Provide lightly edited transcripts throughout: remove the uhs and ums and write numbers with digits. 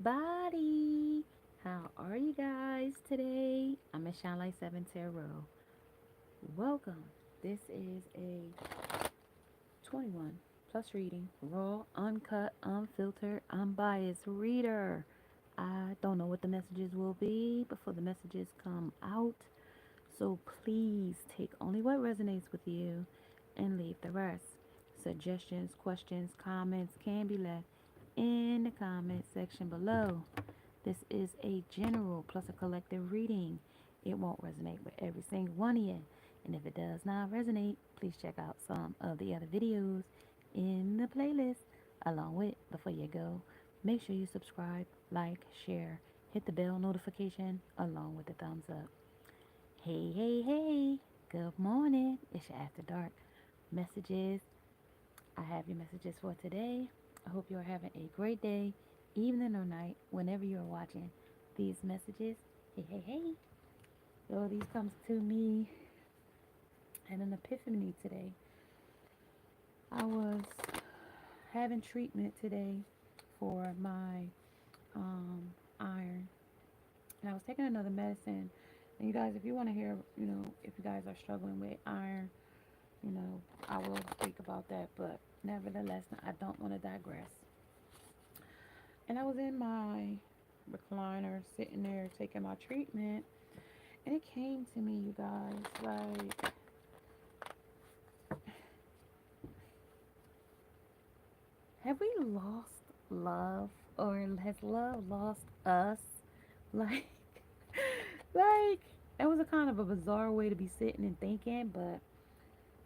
everybody. How are you guys today? I'm Miss Shine Light 7 Tarot. Welcome. This is a 21 plus reading, raw, uncut, unfiltered, unbiased reader. I don't know what the messages will be before the messages come out. So please take only what resonates with you and leave the rest. Suggestions, questions, comments can be left in the comment section below. This is a general plus a collective reading. It won't resonate with every single one of you. And if it does not resonate, please check out some of the other videos in the playlist. Along with, before you go, make sure you subscribe, like, share, hit the bell notification along with the thumbs up. Hey, hey, hey, good morning. It's your After Dark messages. I have your messages for today. I hope you're having a great day, evening, or night, whenever you're watching these messages. Hey, hey, hey. So these comes to me at an epiphany today. I was having treatment today for my iron, and I was taking another medicine. And you guys, if you want to hear, if you guys are struggling with iron, I will speak about that. But nevertheless, I don't want to digress. And I was in my recliner, sitting there taking my treatment, and it came to me, you guys, like, have we lost love, or has love lost us? Like, like that was a kind of a bizarre way to be sitting and thinking, but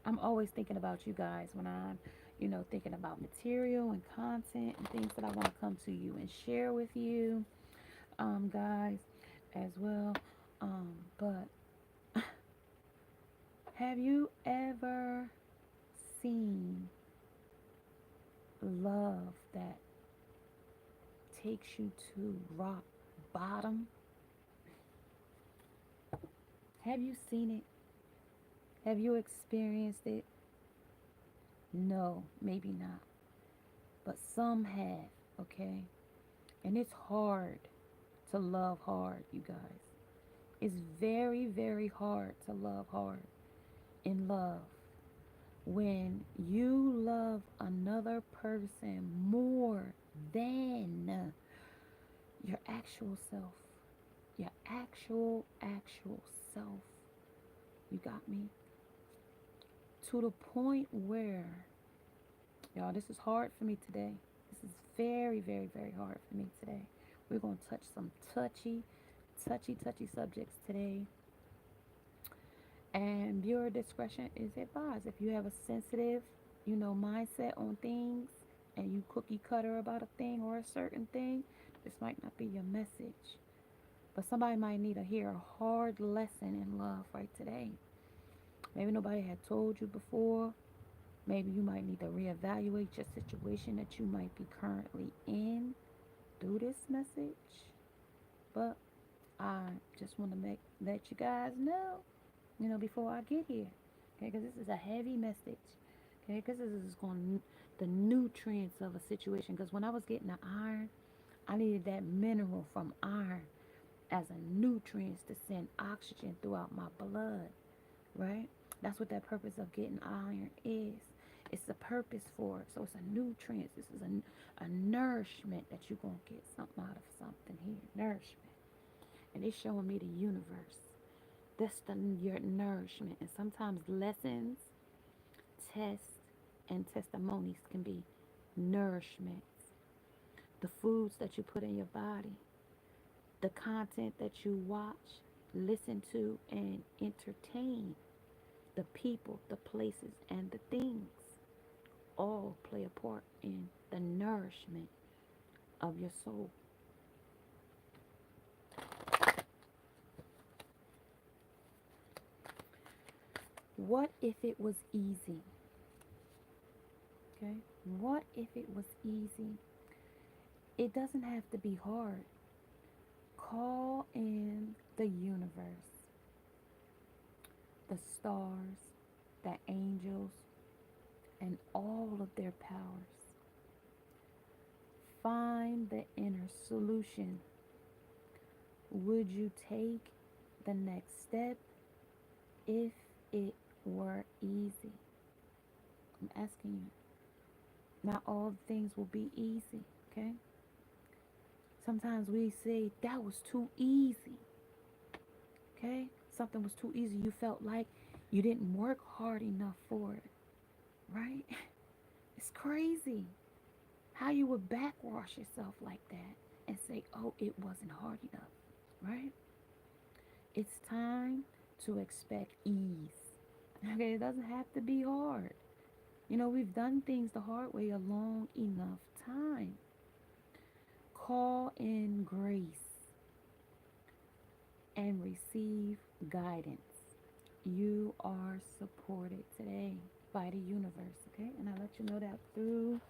I'm always thinking about you guys when I'm, thinking about material and content and things that I want to come to you and share with you, guys, as well. But have you ever seen love that takes you to rock bottom? Have you seen it? Have you experienced it? No, maybe not. But some have, okay? And it's hard to love hard, you guys. It's very, very hard to love hard in love. When you love another person more than your actual self, your actual self. You got me? To the point where, y'all, this is hard for me today. This is very, very, very hard for me today. We're going to touch some touchy subjects today. And viewer discretion is advised. If you have a sensitive, mindset on things and you cookie cutter about a thing or a certain thing, this might not be your message. But somebody might need to hear a hard lesson in love right today. Maybe nobody had told you before. Maybe you might need to reevaluate your situation that you might be currently in through this message. But I just want to let you guys know, before I get here. Okay, because this is a heavy message. Okay, because this is going the nutrients of a situation. Because when I was getting the iron, I needed that mineral from iron as a nutrients to send oxygen throughout my blood, right? That's what that purpose of getting iron is. It's the purpose for it. So it's a nutrients. This is a nourishment that you're going to get something out of something here. Nourishment. And it's showing me the universe. That's your nourishment. And sometimes lessons, tests, and testimonies can be nourishments. The foods that you put in your body, the content that you watch, listen to, and entertain, the people, the places, and the things all play a part in the nourishment of your soul. What if it was easy? Okay? What if it was easy? It doesn't have to be hard. Call in the universe, the stars, the angels, and all of their powers. find the inner solution. Would you take the next step if it were easy? I'm asking you. Not all things will be easy, okay? Sometimes we say that was too easy, okay? Something was too easy. You felt like you didn't work hard enough for it, right? It's crazy how you would backwash yourself like that and say, oh, it wasn't hard enough, right? It's time to expect ease. Okay, it doesn't have to be hard. You know, we've done things the hard way a long enough time. Call in grace and receive guidance. You are supported today by the universe, okay? And I let you know that through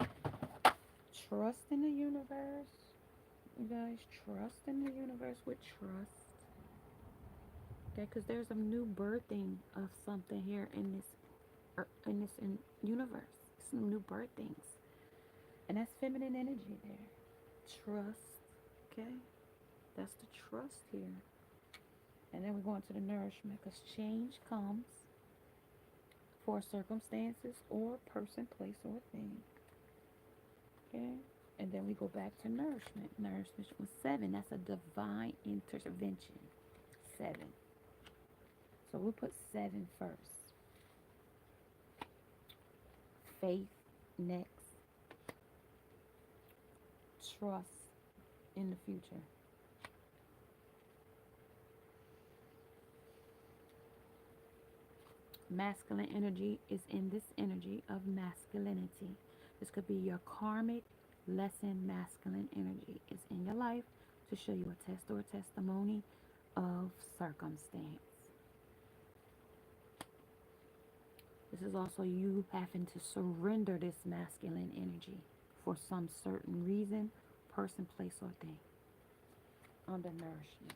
trust in the universe. You guys, trust in the universe with trust. Okay, because there's a new birthing of something here in universe. Some new birthings, and that's feminine energy there. Trust, okay? That's the trust here. And then we're going to the nourishment because change comes for circumstances or person, place, or thing. Okay? And then we go back to nourishment. Nourishment was 7. That's a divine intervention. 7. So we'll put 7 first. Faith next. Trust in the future. Masculine energy is in this energy of masculinity. This could be your karmic lesson. Masculine energy is in your life to show you a test or a testimony of circumstance. This is also you having to surrender this masculine energy for some certain reason, person, place, or thing. Under nourishment.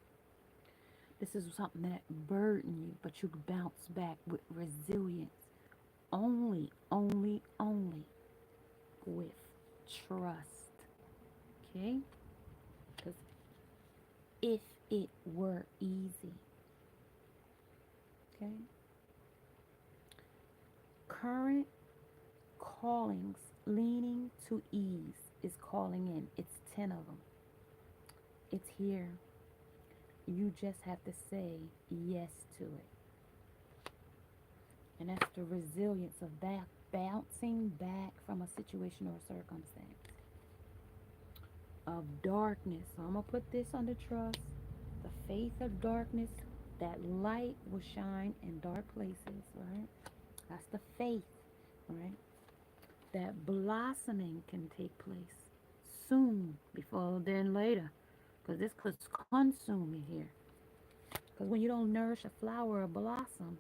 This is something that burden you, but you bounce back with resilience. Only with trust. Okay? Because if it were easy. Okay? Current callings leaning to ease is calling in. It's 10 of them. It's here. You just have to say yes to it. And that's the resilience of that bouncing back from a situation or a circumstance. Of darkness. So I'm going to put this under trust. The faith of darkness. That light will shine in dark places, right? That's the faith, right? That blossoming can take place soon, before then later. Because this could consume you here. Because when you don't nourish a flower or blossom,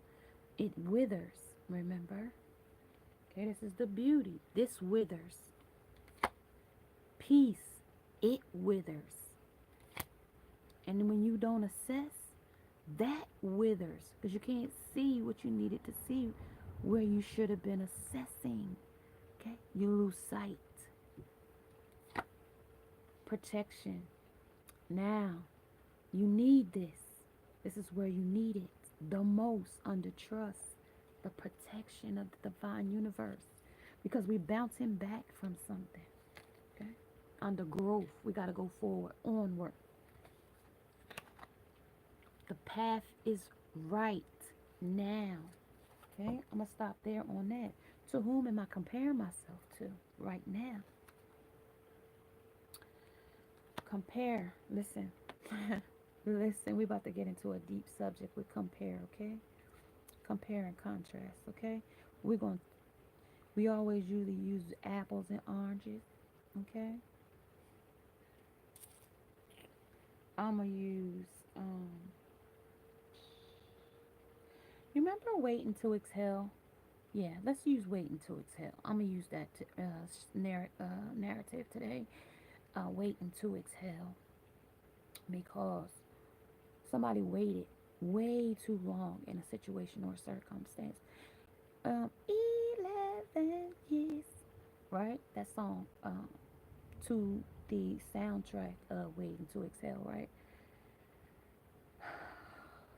it withers, remember? Okay, this is the beauty. This withers. Peace, it withers. And when you don't assess, that withers. Because you can't see what you needed to see where you should have been assessing. Okay, you lose sight. Protection. Now, you need this. This is where you need it the most under trust. The protection of the divine universe. Because we're bouncing back from something. Okay? Under growth, we got to go forward, onward. The path is right now. Okay? I'm going to stop there on that. To whom am I comparing myself to right now? Compare. Listen. Listen, we're about to get into a deep subject with compare, okay? Compare and contrast, okay? We always usually use apples and oranges, okay? I'm gonna use you remember waiting to exhale? Yeah, let's use waiting to exhale. I'm gonna use that narrative today. Waiting to exhale, because somebody waited way too long in a situation or circumstance. 11 years, right? That song, to the soundtrack of Waiting to Exhale, right?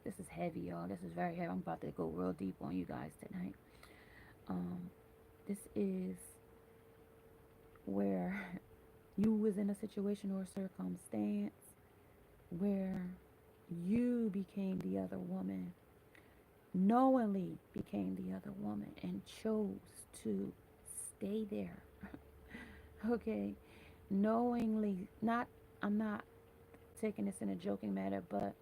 This is heavy, y'all. This is very heavy. I'm about to go real deep on you guys tonight. Um, this is where you was in a situation or circumstance where you became the other woman, knowingly became the other woman, and chose to stay there. Okay, knowingly, not, I'm not taking this in a joking matter, but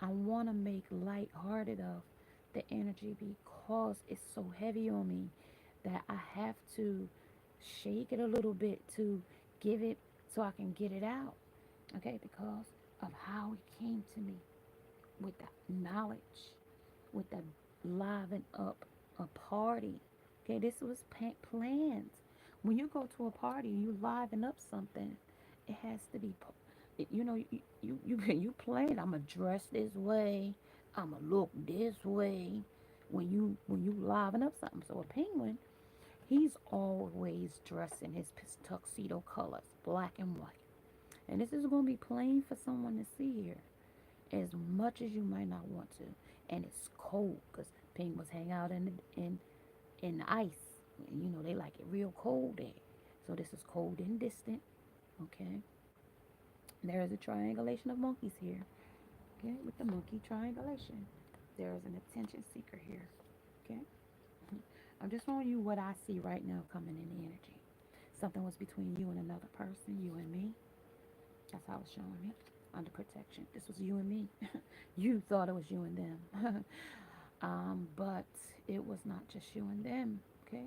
I want to make lighthearted of the energy because it's so heavy on me that I have to shake it a little bit to give it so I can get it out. Okay, because of how it came to me with that knowledge, with that liven up a party. Okay, this was planned. When you go to a party, you liven up something. It has to be, you know, you plan. I'ma dress this way. I'ma look this way. When you liven up something, so a penguin, he's always dressed in his tuxedo colors, black and white. And this is gonna be plain for someone to see here as much as you might not want to. And it's cold because penguins hang out in the ice. You know, they like it real cold there. So this is cold and distant. Okay. There is a triangulation of monkeys here. Okay, with the monkey triangulation. There is an attention seeker here. Okay. I'm just showing you what I see right now coming in the energy. Something was between you and another person, you and me. That's how it's showing me. Under protection. This was you and me. You thought it was you and them. But it was not just you and them. Okay.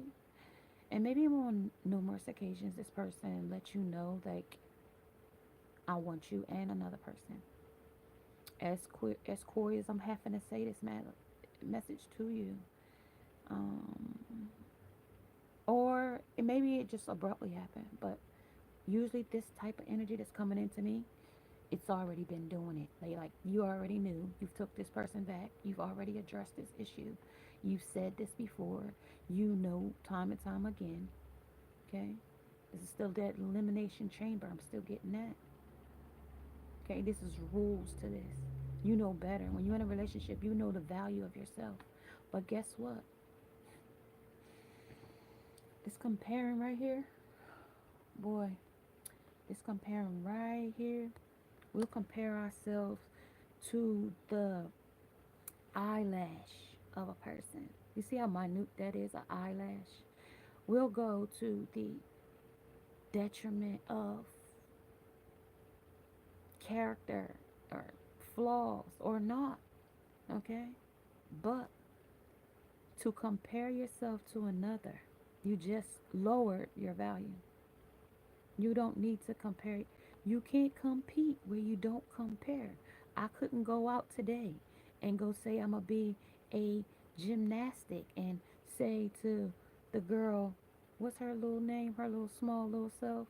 And maybe on numerous occasions, this person let you know, like, I want you and another person. As coy as I'm having to say this message to you, um, or maybe it just abruptly happened. But usually, this type of energy that's coming into me, it's already been doing it. Like you already knew. You've took this person back. You've already addressed this issue. You've said this before. You know, time and time again. Okay, this is still that elimination chamber. I'm still getting that. Okay, this is rules to this. You know better. When you're in a relationship, you know the value of yourself. But guess what? This comparing right here, boy, this comparing right here, we'll compare ourselves to the eyelash of a person. You see how minute that is, an eyelash? We'll go to the detriment of character or flaws or not, okay? But to compare yourself to another, you just lowered your value. You don't need to compare. You can't compete where you don't compare. I couldn't go out today and go say I'm going to be a gymnastic and say to the girl, what's her little name, her little small little self?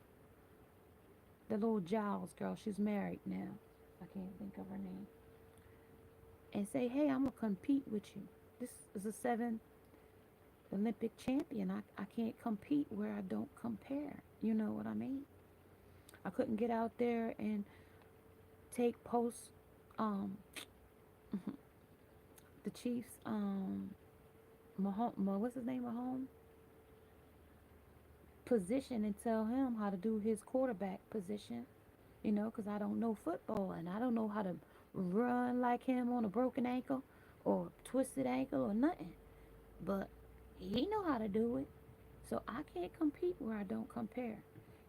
The little Giles girl, she's married now. I can't think of her name. And say, hey, I'm going to compete with you. This is a 7 Olympic champion. I can't compete where I don't compare. You know what I mean? I couldn't get out there and take post um the Chiefs Mahomes, what's his name, Mahomes position and tell him how to do his quarterback position, you know, because I don't know football and I don't know how to run like him on a broken ankle or twisted ankle or nothing. But he know how to do it. So I can't compete where I don't compare.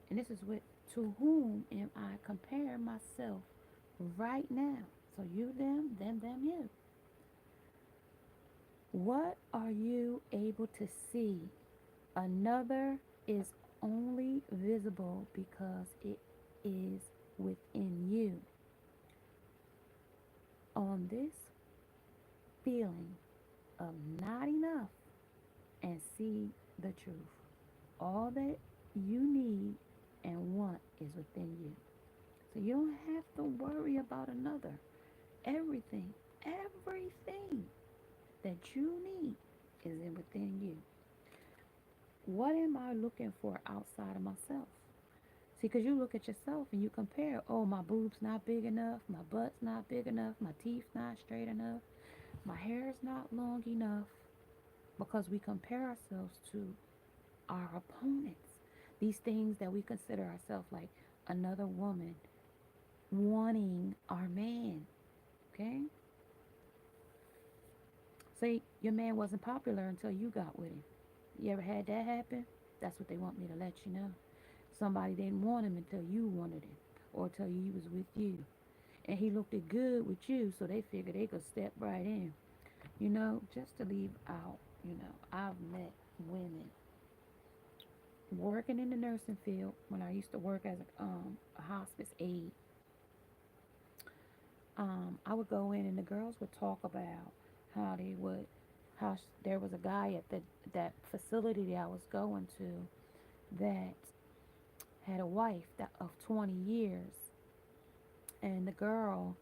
And this is with to whom am I comparing myself right now? So you, them, you. What are you able to see? Another is only visible because it is within you. On this feeling of not enough and see the truth. All that you need and want is within you. So you don't have to worry about another. Everything that you need is within you. What am I looking for outside of myself? See, because you look at yourself and you compare, oh, my boob's not big enough, my butt's not big enough, my teeth not straight enough, my hair's not long enough, because we compare ourselves to our opponents. These things that we consider ourselves like another woman wanting our man, okay? Say your man wasn't popular until you got with him. You ever had that happen? That's what they want me to let you know. Somebody didn't want him until you wanted him or until he was with you. And he looked it good with you, so they figured they could step right in. Just to leave out, I've met women working in the nursing field when I used to work as a hospice aide. I would go in and the girls would talk about how they would, there was a guy at that facility that I was going to that had a wife of 20 years, and the girl,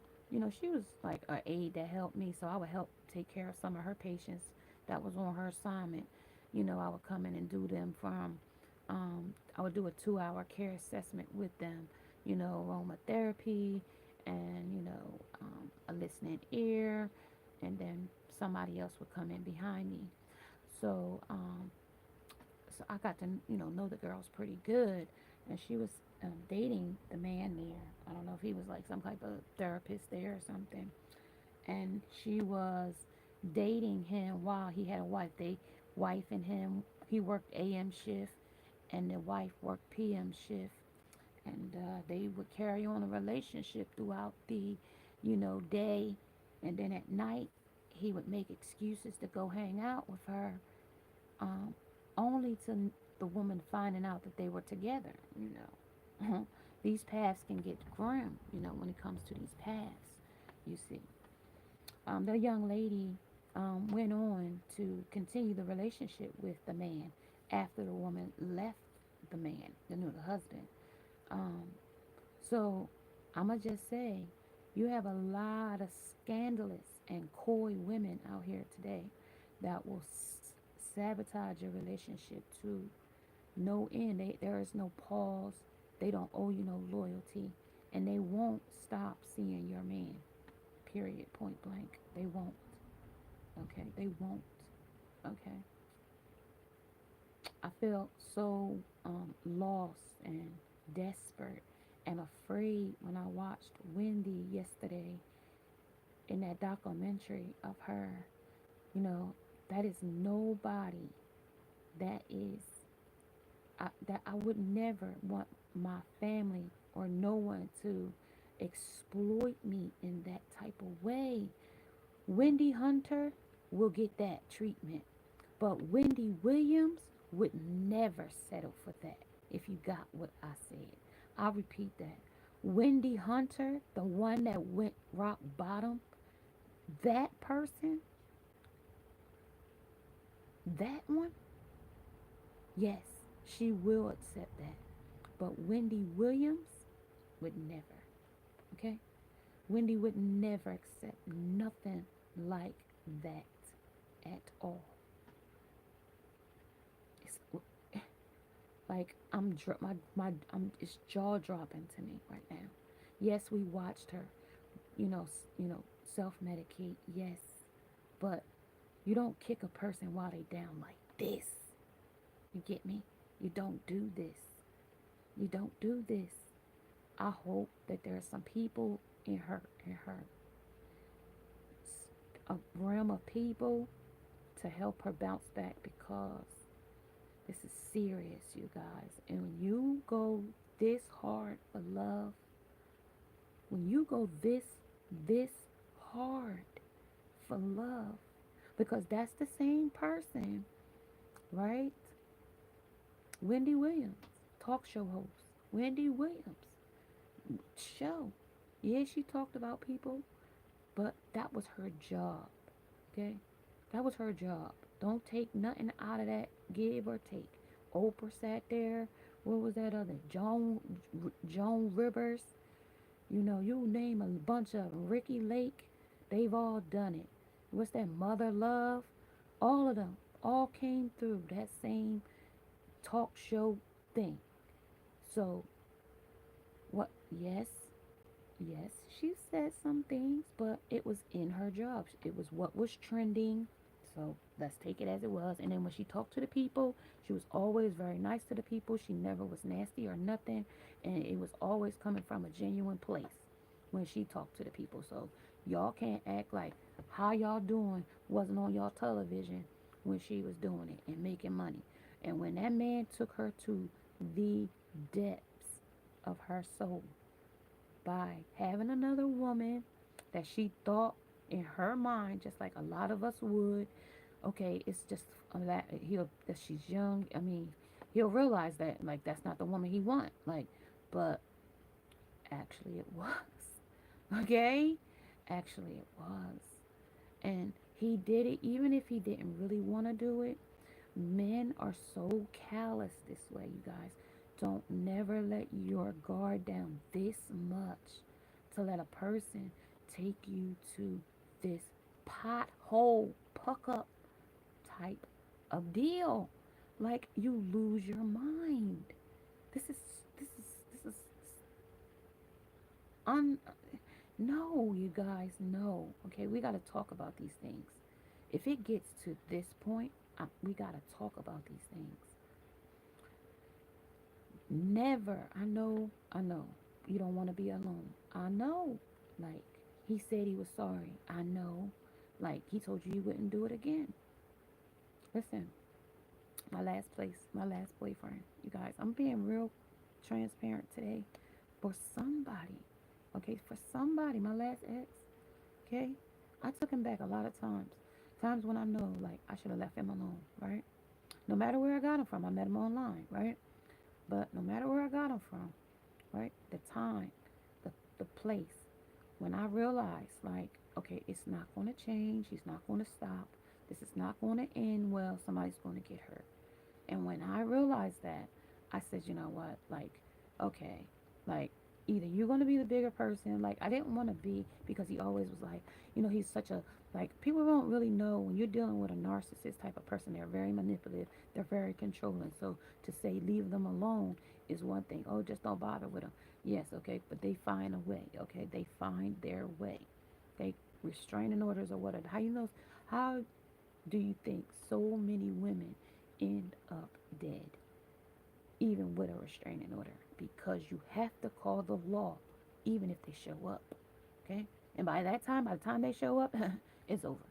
she was like an aide that helped me, so I would help take care of some of her patients that was on her assignment. I would come in and do them from, I would do a 2-hour care assessment with them, aromatherapy and, a listening ear, and then somebody else would come in behind me. So, so I got to, know the girls pretty good, and she was dating the man there. I don't know if he was like some type of therapist there or something. And she was dating him while he had a wife. Wife and him, he worked AM shift, and the wife worked PM shift, and they would carry on a relationship throughout the, day, and then at night he would make excuses to go hang out with her, um, only to the woman finding out that they were together. These paths can get grim, when it comes to these paths, you see. The young lady went on to continue the relationship with the man after the woman left the man, the husband. Um, so I'm going to just say, you have a lot of scandalous and coy women out here today that will sabotage your relationship to no end. There is no pause. They don't owe you no loyalty. And they won't stop seeing your man. Period. Point blank. They won't. Okay? They won't. Okay? I felt so lost and desperate and afraid when I watched Wendy yesterday in that documentary of her. That is nobody that is, that I would never want my family or no one to exploit me in that type of way. Wendy Hunter will get that treatment, but Wendy Williams would never settle for that. If you got what I said, I'll repeat that. Wendy Hunter, the one that went rock bottom, that person, that one, yes, she will accept that. But Wendy Williams would never. Okay? Wendy would never accept nothing like that at all. It's like it's jaw dropping to me right now. Yes, we watched her, self medicate. Yes, but you don't kick a person while they down like this. You get me? You don't do this. You don't do this. I hope that there are some people in her a realm of people to help her bounce back, because this is serious, you guys. And when you go this hard for love, when you go this hard for love, because that's the same person, right? Wendy Williams, talk show host. Wendy Williams show. Yeah, she talked about people, but that was her job. Okay? That was her job. Don't take nothing out of that. Give or take. Oprah sat there. What was that other? Joan Rivers. You name a bunch of them. Ricky Lake. They've all done it. What's that? Mother Love. All of them all came through that same talk show thing. So yes, yes, she said some things, but it was in her job. It was what was trending. So let's take it as it was. And then when she talked to the people, she was always very nice to the people. She never was nasty or nothing. And it was always coming from a genuine place when she talked to the people. So y'all can't act like how y'all doing wasn't on y'all television when she was doing it and making money. And when that man took her to the depths of her soul, by having another woman that she thought in her mind, just like a lot of us would, okay, it's just that that she's young. I mean, he'll realize that like that's not the woman he want. Like, but actually it was. Okay, actually it was, and he did it even if he didn't really want to do it. Men are so callous this way, you guys. Don't never let your guard down this much to let a person take you to this pothole, puck up type of deal. Like you lose your mind. This is this is un no, you guys, no. Okay, we got to talk about these things. If it gets to this point, we got to talk about these things. Never. I know. You don't want to be alone. I know. Like, he said he was sorry. I know. Like, he told you he wouldn't do it again. Listen, my last boyfriend, you guys, I'm being real transparent today. For somebody, okay, for somebody, my last ex, okay, I took him back a lot of times. Times when I know, like, I should have left him alone, right? No matter where I got him from, I met him online, right? But no matter where I got him from, right? The time, the place, when I realized, like, okay, it's not going to change. He's not going to stop. This is not going to end well. Somebody's going to get hurt. And when I realized that, I said, you know what? Like, okay, like, either you're going to be the bigger person. Like, I didn't want to be, because he always was like, he's such a, like, people don't really know when you're dealing with a narcissist type of person. They're very manipulative. They're very controlling. So to say leave them alone is one thing. Oh, just don't bother with them. Yes, okay, but they find a way. Okay, they find their way. They restraining orders or whatever. How do you think so many women end up dead, even with a restraining order? Because you have to call the law, even if they show up. Okay? And by the time they show up, it's over.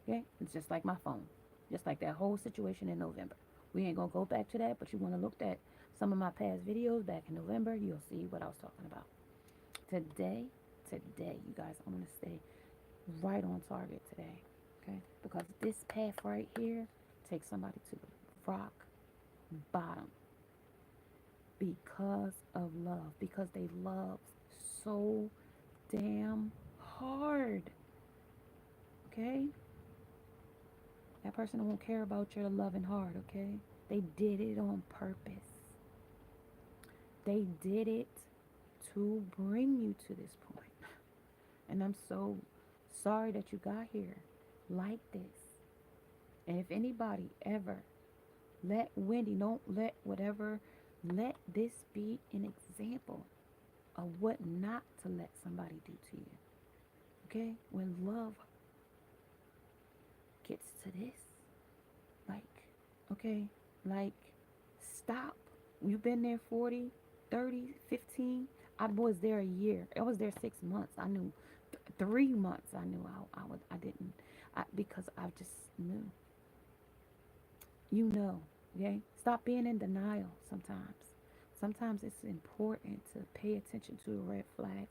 Okay? It's just like my phone. Just like that whole situation in November. We ain't gonna go back to that, but you wanna look at some of my past videos back in November, you'll see what I was talking about. Today, you guys, I'm gonna stay right on target today. Okay? Because this path right here takes somebody to the rock bottom because of love. Because they love so damn hard. Okay? That person won't care about your loving heart, okay? They did it on purpose. They did it to bring you to this point. And I'm so sorry that you got here like this. And if anybody ever don't let whatever, let this be an example of what not to let somebody do to you. Okay? When love gets to this, like, okay, like, stop. You've been there 40, 30, 15. I was there a year. I was there 6 months. I knew 3 months. I knew I didn't, because I just knew. Okay? Stop being in denial sometimes. Sometimes it's important to pay attention to the red flags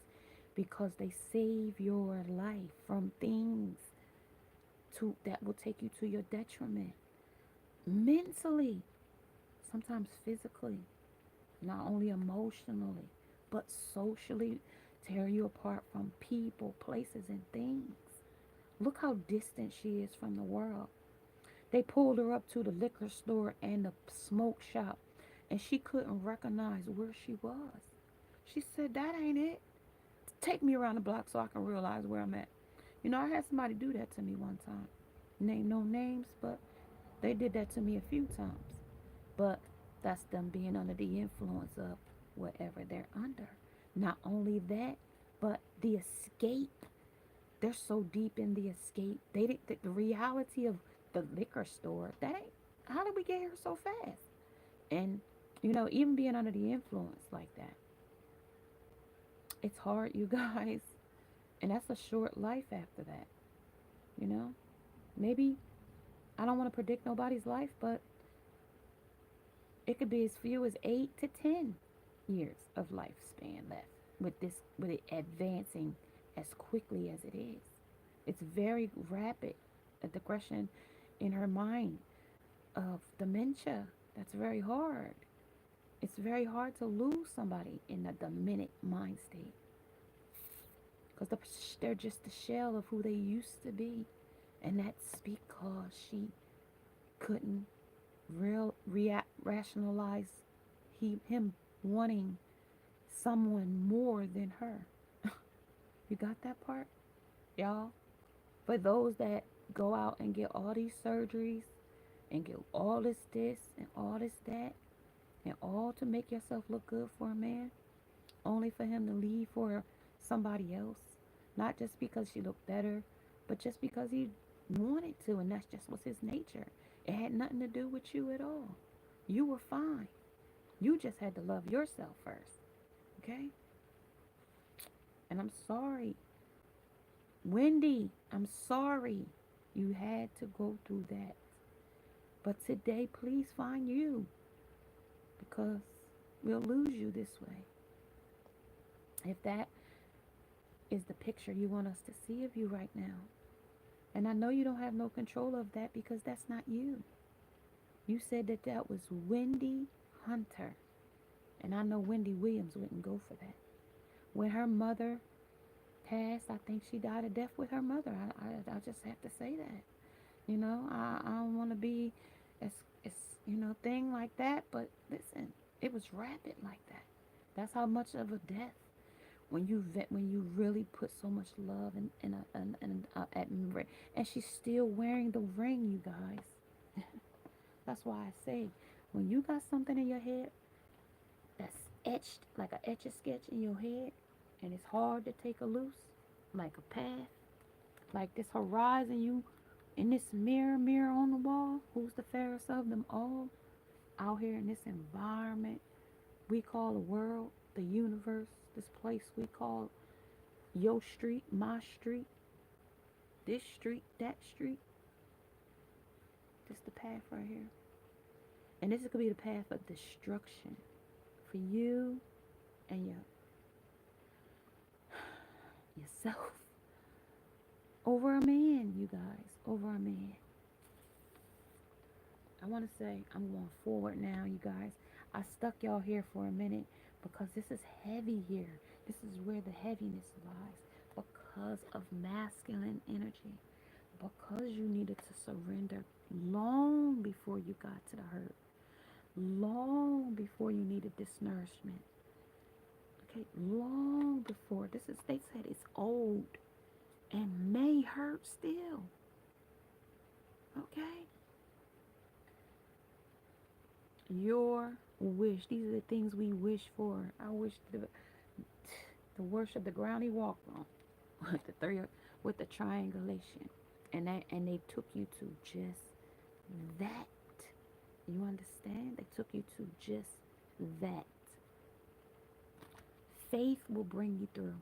because they save your life from things that will take you to your detriment. Mentally, sometimes physically, not only emotionally, but socially, tear you apart from people, places, and things. Look how distant she is from the world. They pulled her up to the liquor store and the smoke shop, and she couldn't recognize where she was. She said, "That ain't it. Take me around the block so I can realize where I'm at." I had somebody do that to me one time. Name no names, but they did that to me a few times. But that's them being under the influence of whatever they're under. Not only that, but the escape. They're so deep in the escape. The reality of the liquor store. That ain't, how did we get here so fast? And even being under the influence like that, it's hard, you guys. And that's a short life after that. You know, maybe I don't want to predict nobody's life, but it could be as few as 8 to 10 years of lifespan left with it advancing as quickly as it is. It's very rapid. A digression in her mind of dementia. That's very hard. It's very hard to lose somebody in a demented mind state because they're just a shell of who they used to be, and that's because she couldn't rationalize him wanting someone more than her. You got that part, y'all? For those that go out and get all these surgeries and get all this and all that, and all to make yourself look good for a man, only for him to leave for somebody else, not just because she looked better, but just because he wanted to, and that's just was his nature. It had nothing to do with you at all. You were fine. You just had to love yourself first. Okay? And I'm sorry. Wendy, I'm sorry you had to go through that. But today, please find you, because we'll lose you this way. If that is the picture you want us to see of you right now. And I know you don't have no control of that because that's not you. You said that was Wendy Hunter. And I know Wendy Williams wouldn't go for that. When her mother passed, I think she died a death with her mother. I just have to say that. I don't want to be as thing like that. But listen, it was rapid like that. That's how much of a death. When you really put so much love and admiration, and she's still wearing the ring, you guys. That's why I say, when you got something in your head that's etched like a etch a sketch in your head, and it's hard to take a loose, like a path, like this horizon, you in this mirror on the wall. Who's the fairest of them all? Out here in this environment we call the world, the universe, this place we call your street, my street, this street, that street. This is the path right here. And this is going to be the path of destruction for you and yourself. Over a man, you guys. Over a man. I want to say I'm going forward now, you guys. I stuck y'all here for a minute because this is heavy here. This is where the heaviness lies. Because of masculine energy. Because you needed to surrender long before you got to the hurt. Long before you needed this nourishment. Okay, long before. They said it's old and may hurt still. Okay? Your wish. These are the things we wish for. I wish the worship the ground he walked on with the triangulation. And they took you to just that. You understand? They took you to just that. Faith will bring you through.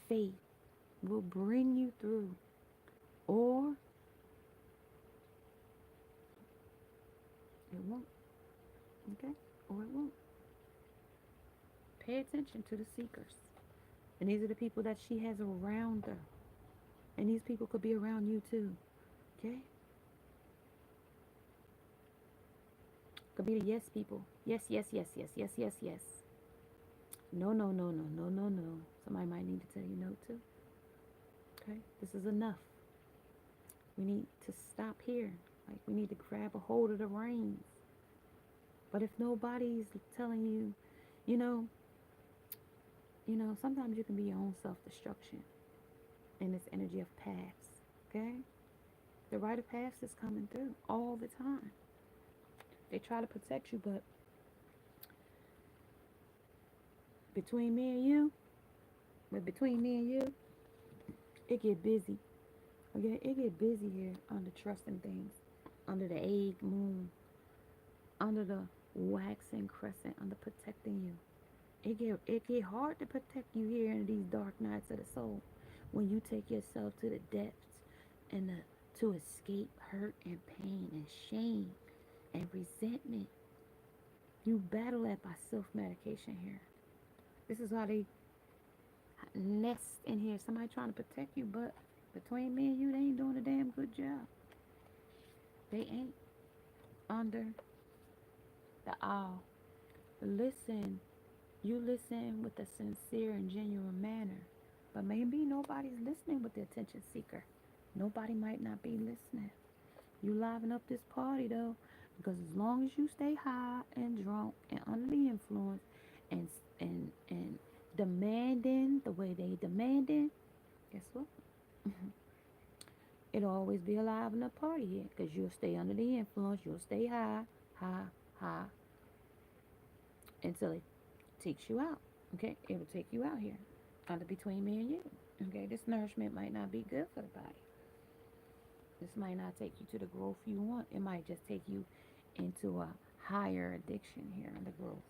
Faith will bring you through. Or it won't. Okay? Or it won't. Pay attention to the seekers. And these are the people that she has around her. And these people could be around you too. Okay? Could be the yes people. Yes, yes, yes, yes, yes, yes, yes. No, no, no, no, no, no, no. Somebody might need to tell you no too. Okay? This is enough. We need to stop here. Like, we need to grab a hold of the reins. But if nobody's telling you, sometimes you can be your own self-destruction in this energy of paths. Okay? The rite of paths is coming through all the time. They try to protect you, but between me and you, but between me and you, it get busy. Okay, it get busy here under trusting things, under the egg moon, under the waxing crescent, under protecting you. It get hard to protect you here in these dark nights of the soul when you take yourself to the depths and to escape hurt and pain and shame and resentment. You battle that by self-medication here. This is how they nest in here. Somebody trying to protect you, but between me and you, they ain't doing a damn good job. They ain't under the owl. Listen, you listen with a sincere and genuine manner, but maybe nobody's listening with the attention seeker. Nobody might not be listening. You liven up this party though, because as long as you stay high and drunk and under the influence and and demanding the way they demanding, guess what? It'll always be alive in a party here, because you'll stay under the influence. You'll stay high, high, high until it takes you out. Okay, it'll take you out here under between me and you. Okay, this nourishment might not be good for the body. This might not take you to the growth you want. It might just take you into a higher addiction here in the growth.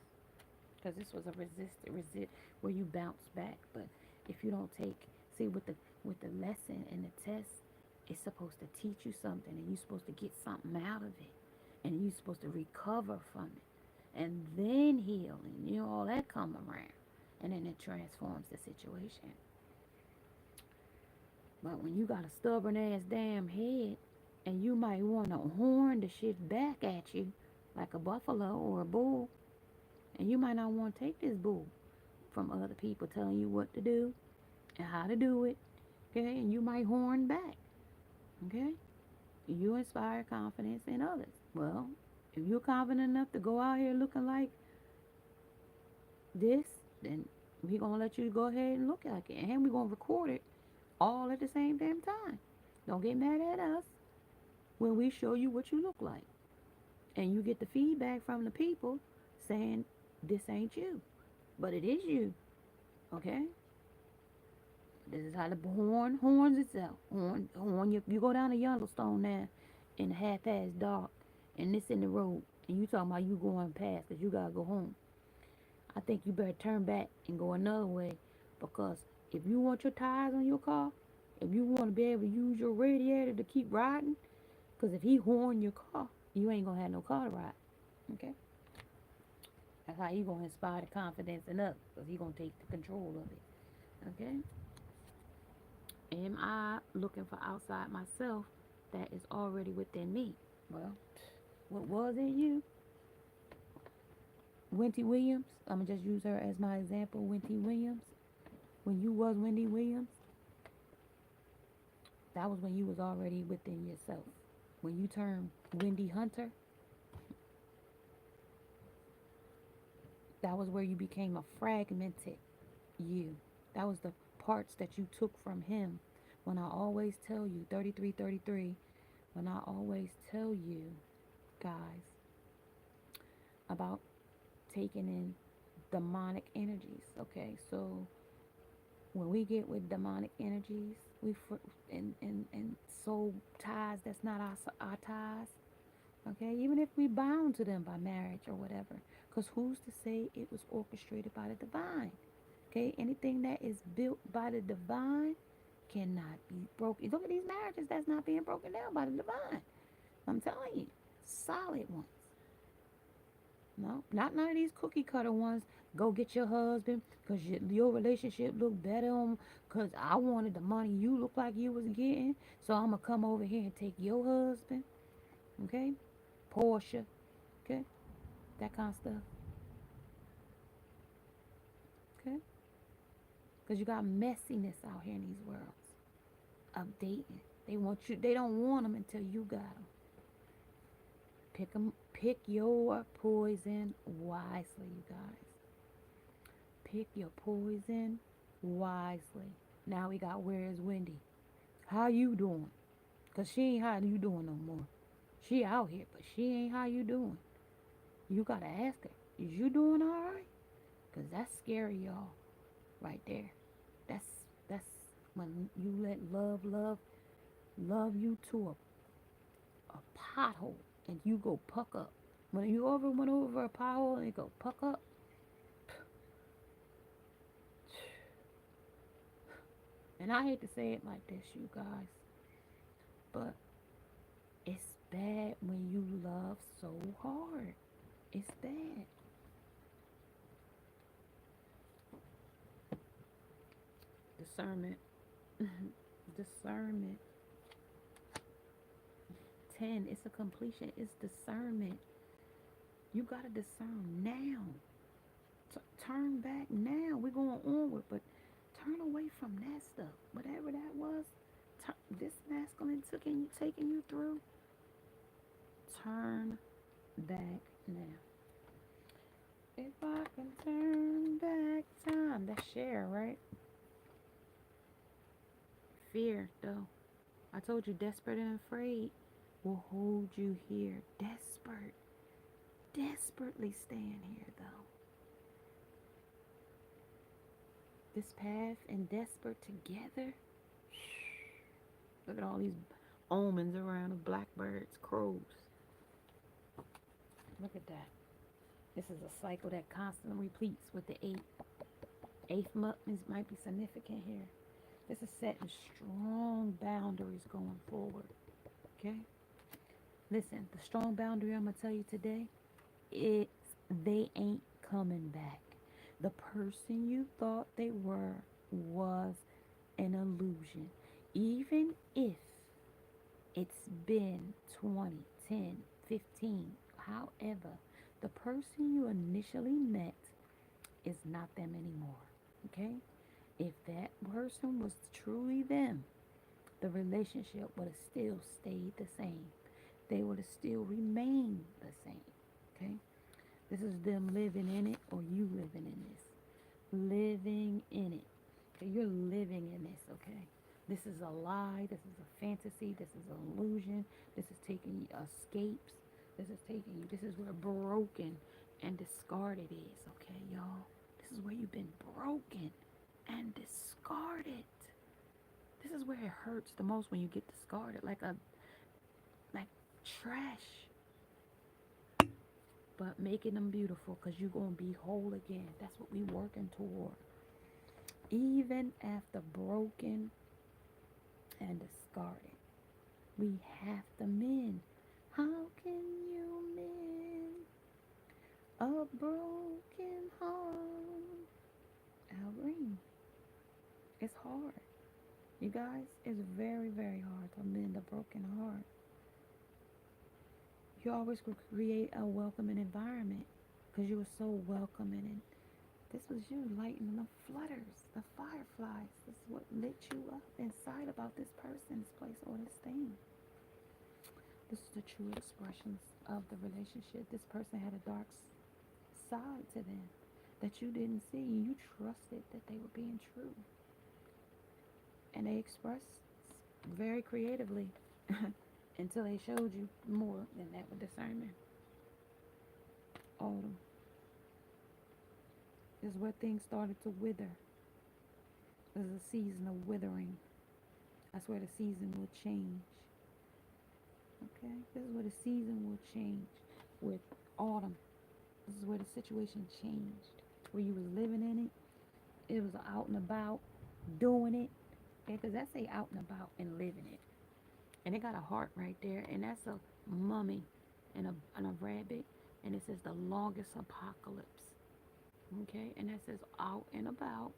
Because this was a resist where you bounce back. But if you don't take, see, with the lesson and the test, it's supposed to teach you something, and you're supposed to get something out of it, and you're supposed to recover from it, and then heal, and all that come around, and then it transforms the situation. But when you got a stubborn ass damn head, and you might want to horn the shit back at you like a buffalo or a bull, and you might not want to take this bull from other people telling you what to do and how to do it, okay? And you might horn back, okay? You inspire confidence in others. Well, if you're confident enough to go out here looking like this, then we're going to let you go ahead and look like it. And we're going to record it all at the same damn time. Don't get mad at us when we show you what you look like. And you get the feedback from the people saying, this ain't you. But it is you. Okay? This is how the horn horns itself. You go down to Yellowstone now in the half-past dark, and it's in the road, and you talking about you going past because you got to go home. I think you better turn back and go another way, because if you want your tires on your car, if you want to be able to use your radiator to keep riding, because if he horn your car, you ain't going to have no car to ride. Okay? That's how you going to inspire the confidence in us, because he going to take the control of it. Okay? Am I looking for outside myself that is already within me? Well, what was in you? Wendy Williams, I'm going to just use her as my example. Wendy Williams. When you was Wendy Williams, that was when you was already within yourself. When you turned Wendy Hunter, that was where you became a fragmented you. That was the parts that you took from him. When I always tell you, 3333, when I always tell you, guys, about taking in demonic energies, okay? So when we get with demonic energies, and soul ties that's not our ties, okay? Even if we bound to them by marriage or whatever, because who's to say it was orchestrated by the divine? Okay, anything that is built by the divine cannot be broken. Look at these marriages that's not being broken down by the divine. I'm telling you, solid ones. No, not none of these cookie cutter ones. Go get your husband because your relationship look better on. Because I wanted the money you look like you was getting, so I'm gonna come over here and take your husband. Okay, Portia. Okay, that kind of stuff. Okay, because you got messiness out here in these worlds of dating. They want you. They don't want them until you got them. Pick your poison wisely, you guys. Pick your poison wisely. Now we got Where's Wendy? How you doing? Cause she ain't how you doing no more. She out here, but she ain't how you doing. You gotta ask her, is you doing all right? Because that's scary, y'all, right there. That's when you let love you to a pothole and you go puck up. When you went over a pothole and you go puck up, and I hate to say it like this, you guys, but it's bad when you love so hard. It's bad. Discernment. Discernment. 10, it's a completion. It's discernment. You got to discern now. Turn back now. We're going onward, but turn away from that stuff. Whatever that was, this masculine taking you through, turn back now. If I can turn back time. That's share, right? Fear, though. I told you, desperate and afraid will hold you here. Desperately staying here, though. This path and desperate together. Look at all these omens around of blackbirds, crows. Look at that. This is a cycle that constantly repeats with the 8. Eighth month might be significant here. This is setting strong boundaries going forward. Okay? Listen, the strong boundary I'm going to tell you today, they ain't coming back. The person you thought they were was an illusion. Even if it's been 20, 10, 15, however, the person you initially met is not them anymore. Okay? If that person was truly them, the relationship would have still stayed the same. They would have still remained the same. Okay? This is them living in it or you living in this. Living in it. Okay? You're living in this, okay? This is a lie. This is a fantasy. This is an illusion. This is taking you escapes. This is taking you. This is where broken and discarded is, okay, y'all? This is where you've been broken and discarded. This is where it hurts the most when you get discarded, like trash. But making them beautiful, because you're going to be whole again. That's what we working toward. Even after broken and discarded, we have to mend. How can you mend a broken heart? Al Green. It's hard. You guys, it's very, very hard to mend a broken heart. You always create a welcoming environment because you were so welcoming, and this was you lighting the flutters, the fireflies. This is what lit you up inside about this person, this place, or this thing. This is the true expressions of the relationship. This person had a dark side to them that you didn't see. You trusted that they were being true. And they expressed very creatively until they showed you more than that with discernment. Autumn is where things started to wither. There's a season of withering. That's where the season will change. Okay? This is where the season will change with autumn. This is where the situation changed. Where you was living in it. It was out and about, doing it. Okay? Because that's a out and about and living it. And it got a heart right there. And that's a mummy and a rabbit. And it says the longest apocalypse. Okay? And that says out and about.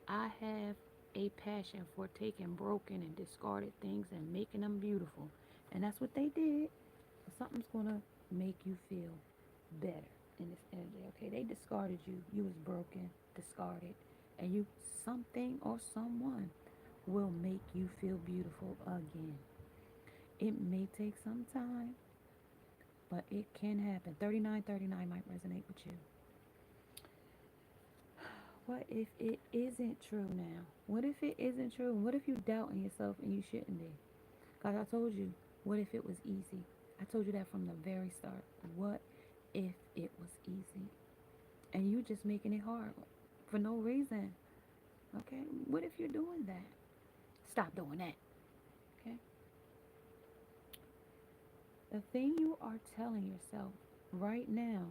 I have a passion for taking broken and discarded things and making them beautiful. And that's what they did. Something's going to make you feel better in this energy. Okay? They discarded you. You was broken, discarded. And you, something or someone will make you feel beautiful again. It may take some time, but it can happen. 3939 might resonate with you. What if it isn't true now? What if it isn't true? What if you doubt in yourself and you shouldn't be? Because I told you, what if it was easy? I told you that from the very start. What if it was easy? and you just making it hard for no reason. Okay, what if you're doing that? Stop doing that. Okay, the thing you are telling yourself right now,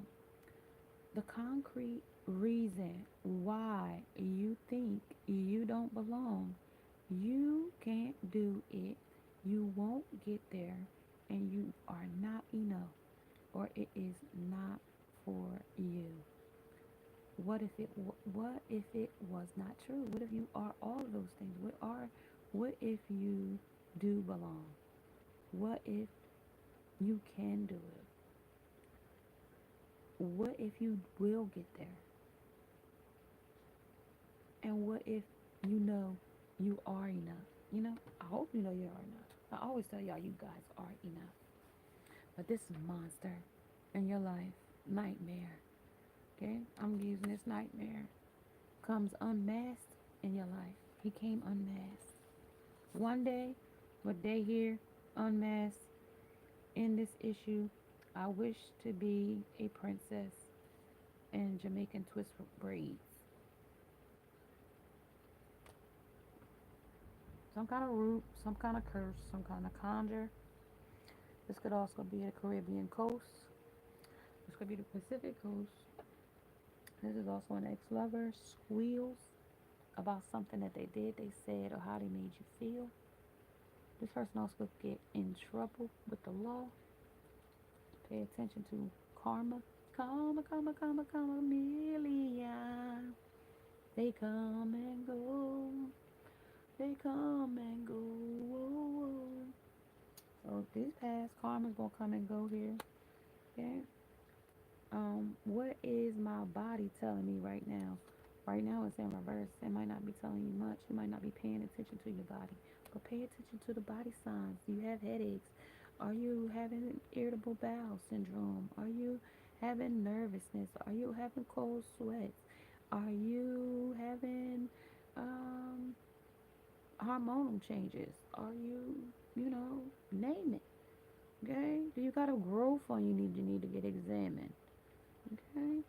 the concrete reason why you think you don't belong, you can't do it, you won't get there, and you are not enough, or it is not for you. What if it was not true? What if you are all of those things? What if you do belong? What if you can do it? What if you will get there? And what if you know you are enough? I hope you know you are enough. I always tell y'all you guys are enough. But this monster in your life, nightmare, okay? I'm using this nightmare, comes unmasked in your life. He came unmasked. One day, what they hear unmasked in this issue, I wish to be a princess in Jamaican twist braids. Some kind of root, some kind of curse, some kind of conjure. This could also be the Caribbean coast. This could be the Pacific coast. This is also an ex-lover squeals about something that they did, they said, or how they made you feel. This person also could get in trouble with the law. Pay attention to karma. Karma, karma, karma, karma, million. They come and go. They come and go. So these past karma's gonna come and go here. Okay. What is my body telling me right now? Right now it's in reverse. It might not be telling you much. You might not be paying attention to your body. But pay attention to the body signs. Do you have headaches? Are you having irritable bowel syndrome? Are you having nervousness? Are you having cold sweats? Are you having um, hormonal changes? Are name it. Okay? Do you got a growth on you need to get examined? Okay?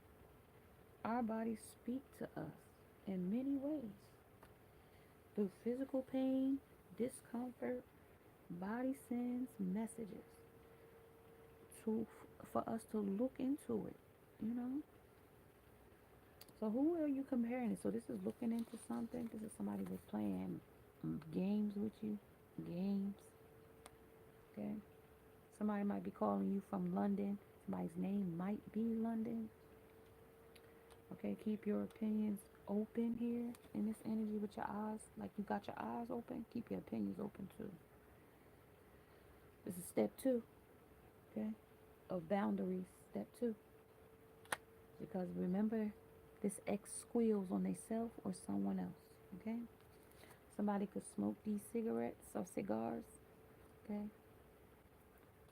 Our bodies speak to us in many ways. Through physical pain, discomfort, body sends messages to for us to look into it, you know? So who are you comparing it? So this is looking into something. This is somebody that's playing games with you. Games. Okay? Somebody might be calling you from London. Somebody's name might be London. Okay, keep your opinions open here in this energy with your eyes. Like you got your eyes open, keep your opinions open too. This is step 2, okay, of boundaries. Step 2. Because remember, this ex squeals on themselves or someone else, okay? Somebody could smoke these cigarettes or cigars, okay?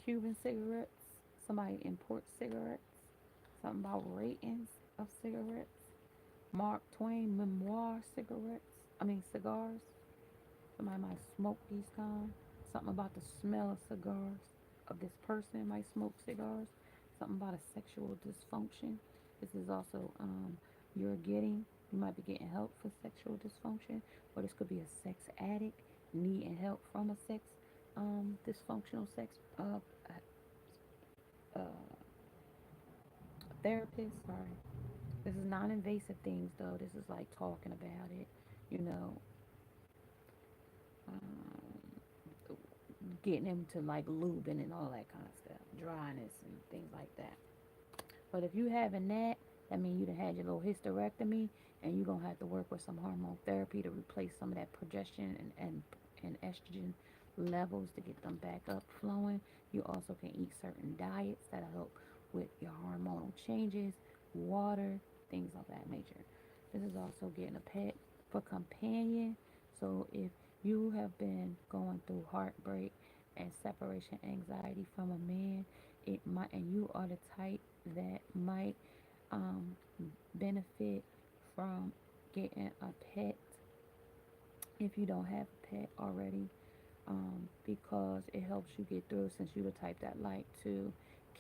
Cuban cigarettes. Somebody imports cigarettes. Something about ratings of cigarettes. Mark Twain memoir cigars. Somebody might smoke these kind. Something about the smell of cigars of this person might smoke cigars. Something about a sexual dysfunction. This is also you might be getting help for sexual dysfunction, or this could be a sex addict needing help from a sex dysfunctional sex uh, therapist. Sorry, this is non-invasive things though. This is like talking about it, you know, getting them to like lubing and all that kind of stuff, dryness and things like that. But if you having that, that means you done had your little hysterectomy, and you're gonna have to work with some hormone therapy to replace some of that progestin and estrogen levels to get them back up flowing. You also can eat certain diets that'll help with your hormonal changes, water, things of that nature. This is also getting a pet for companion. So if you have been going through heartbreak and separation anxiety from a man, it might, and you are the type that might um, benefit from getting a pet if you don't have a pet already, because it helps you get through, since you're the type that like to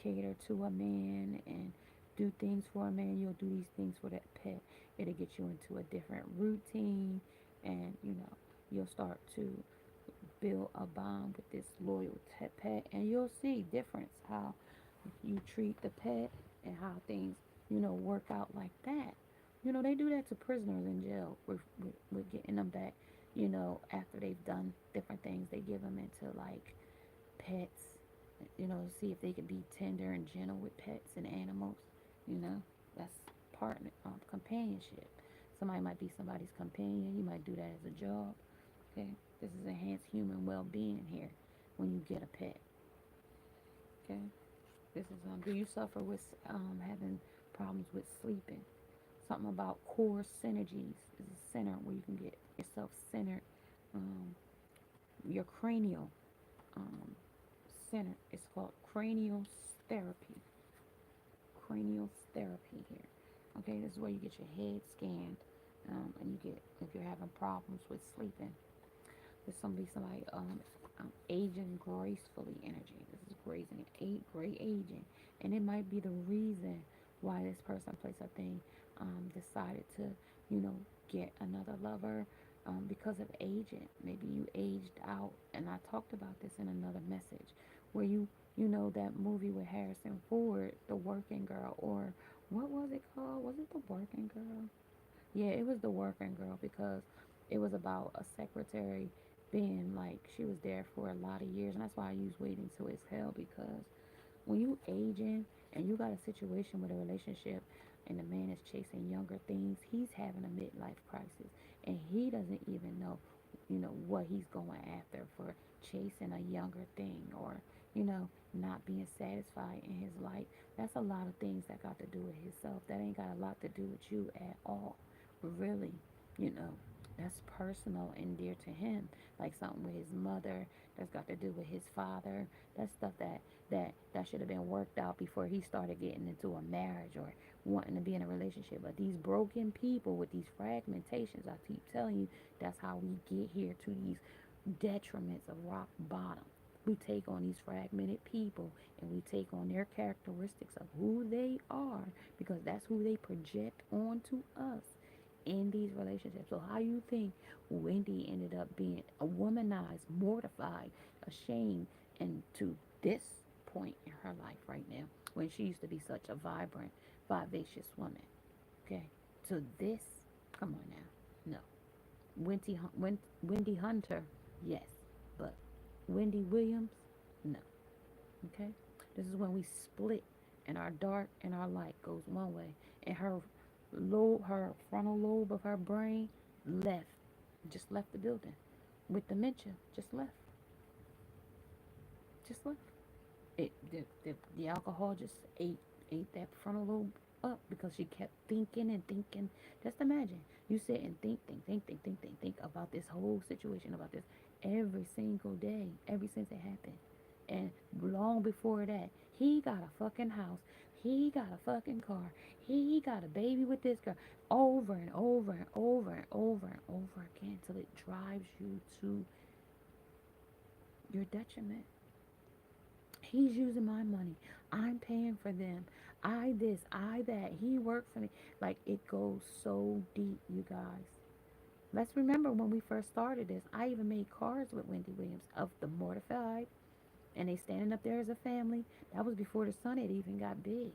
cater to a man and do things for a man, you'll do these things for that pet. It'll get you into a different routine, and you'll start to build a bond with this loyal pet, and you'll see difference how you treat the pet and how things work out like that. They do that to prisoners in jail with getting them back. After they've done different things, they give them into like pets, see if they can be tender and gentle with pets and animals. That's partner companionship. Somebody might be somebody's companion. You might do that as a job. Okay, this is enhanced human well-being here when you get a pet. Okay, this is do you suffer with having problems with sleeping? Something about core synergies. This is a center where you can get yourself centered. Um, your cranial um, center. It's called cranial therapy. Cranial therapy here. Okay, this is where you get your head scanned, and you get if you're having problems with sleeping. There's somebody aging gracefully energy. This is great aging, and it might be the reason why this person, place, or thing decided to get another lover, because of aging. Maybe you aged out, and I talked about this in another message, where that movie with Harrison Ford, The Working Girl, or what was it called? Was it The Working Girl? Yeah, it was The Working Girl, because it was about a secretary being like she was there for a lot of years, and that's why I use waiting till it's hell, because when you aging and you got a situation with a relationship and the man is chasing younger things, he's having a midlife crisis, and he doesn't even know what he's going after for chasing a younger thing, or not being satisfied in his life. That's a lot of things that got to do with himself. That ain't got a lot to do with you at all, really. you know that's personal and dear to him, like something with his mother, that's got to do with his father. That's stuff that should have been worked out before he started getting into a marriage or wanting to be in a relationship. But these broken people with these fragmentations, I keep telling you, that's how we get here to these detriments of rock bottom. We take on these fragmented people, and we take on their characteristics of who they are, because that's who they project onto us in these relationships. So how you think Wendy ended up being a womanized, mortified, ashamed, and to this point in her life right now, when she used to be such a vibrant, vivacious woman? Okay, to this, come on now, no. Wendy Hunter, yes, but Wendy Williams, no. Okay, this is when we split, and our dark and our light goes one way, and her frontal lobe of her brain left, just left the building with dementia, just left. The alcohol just ate that frontal lobe up, because she kept thinking and thinking. Just imagine you sit and think about this whole situation, about this every single day, ever since it happened. And long before that, he got a fucking house, he got a fucking car, he got a baby with this girl, over and over and over and over and over again, till it drives you to your detriment. He's using my money. I'm paying for them. I this, I that. He worked for me. Like, it goes so deep, you guys. Let's remember when we first started this, I even made cards with Wendy Williams of the mortified, and they standing up there as a family. That was before the son had even got big.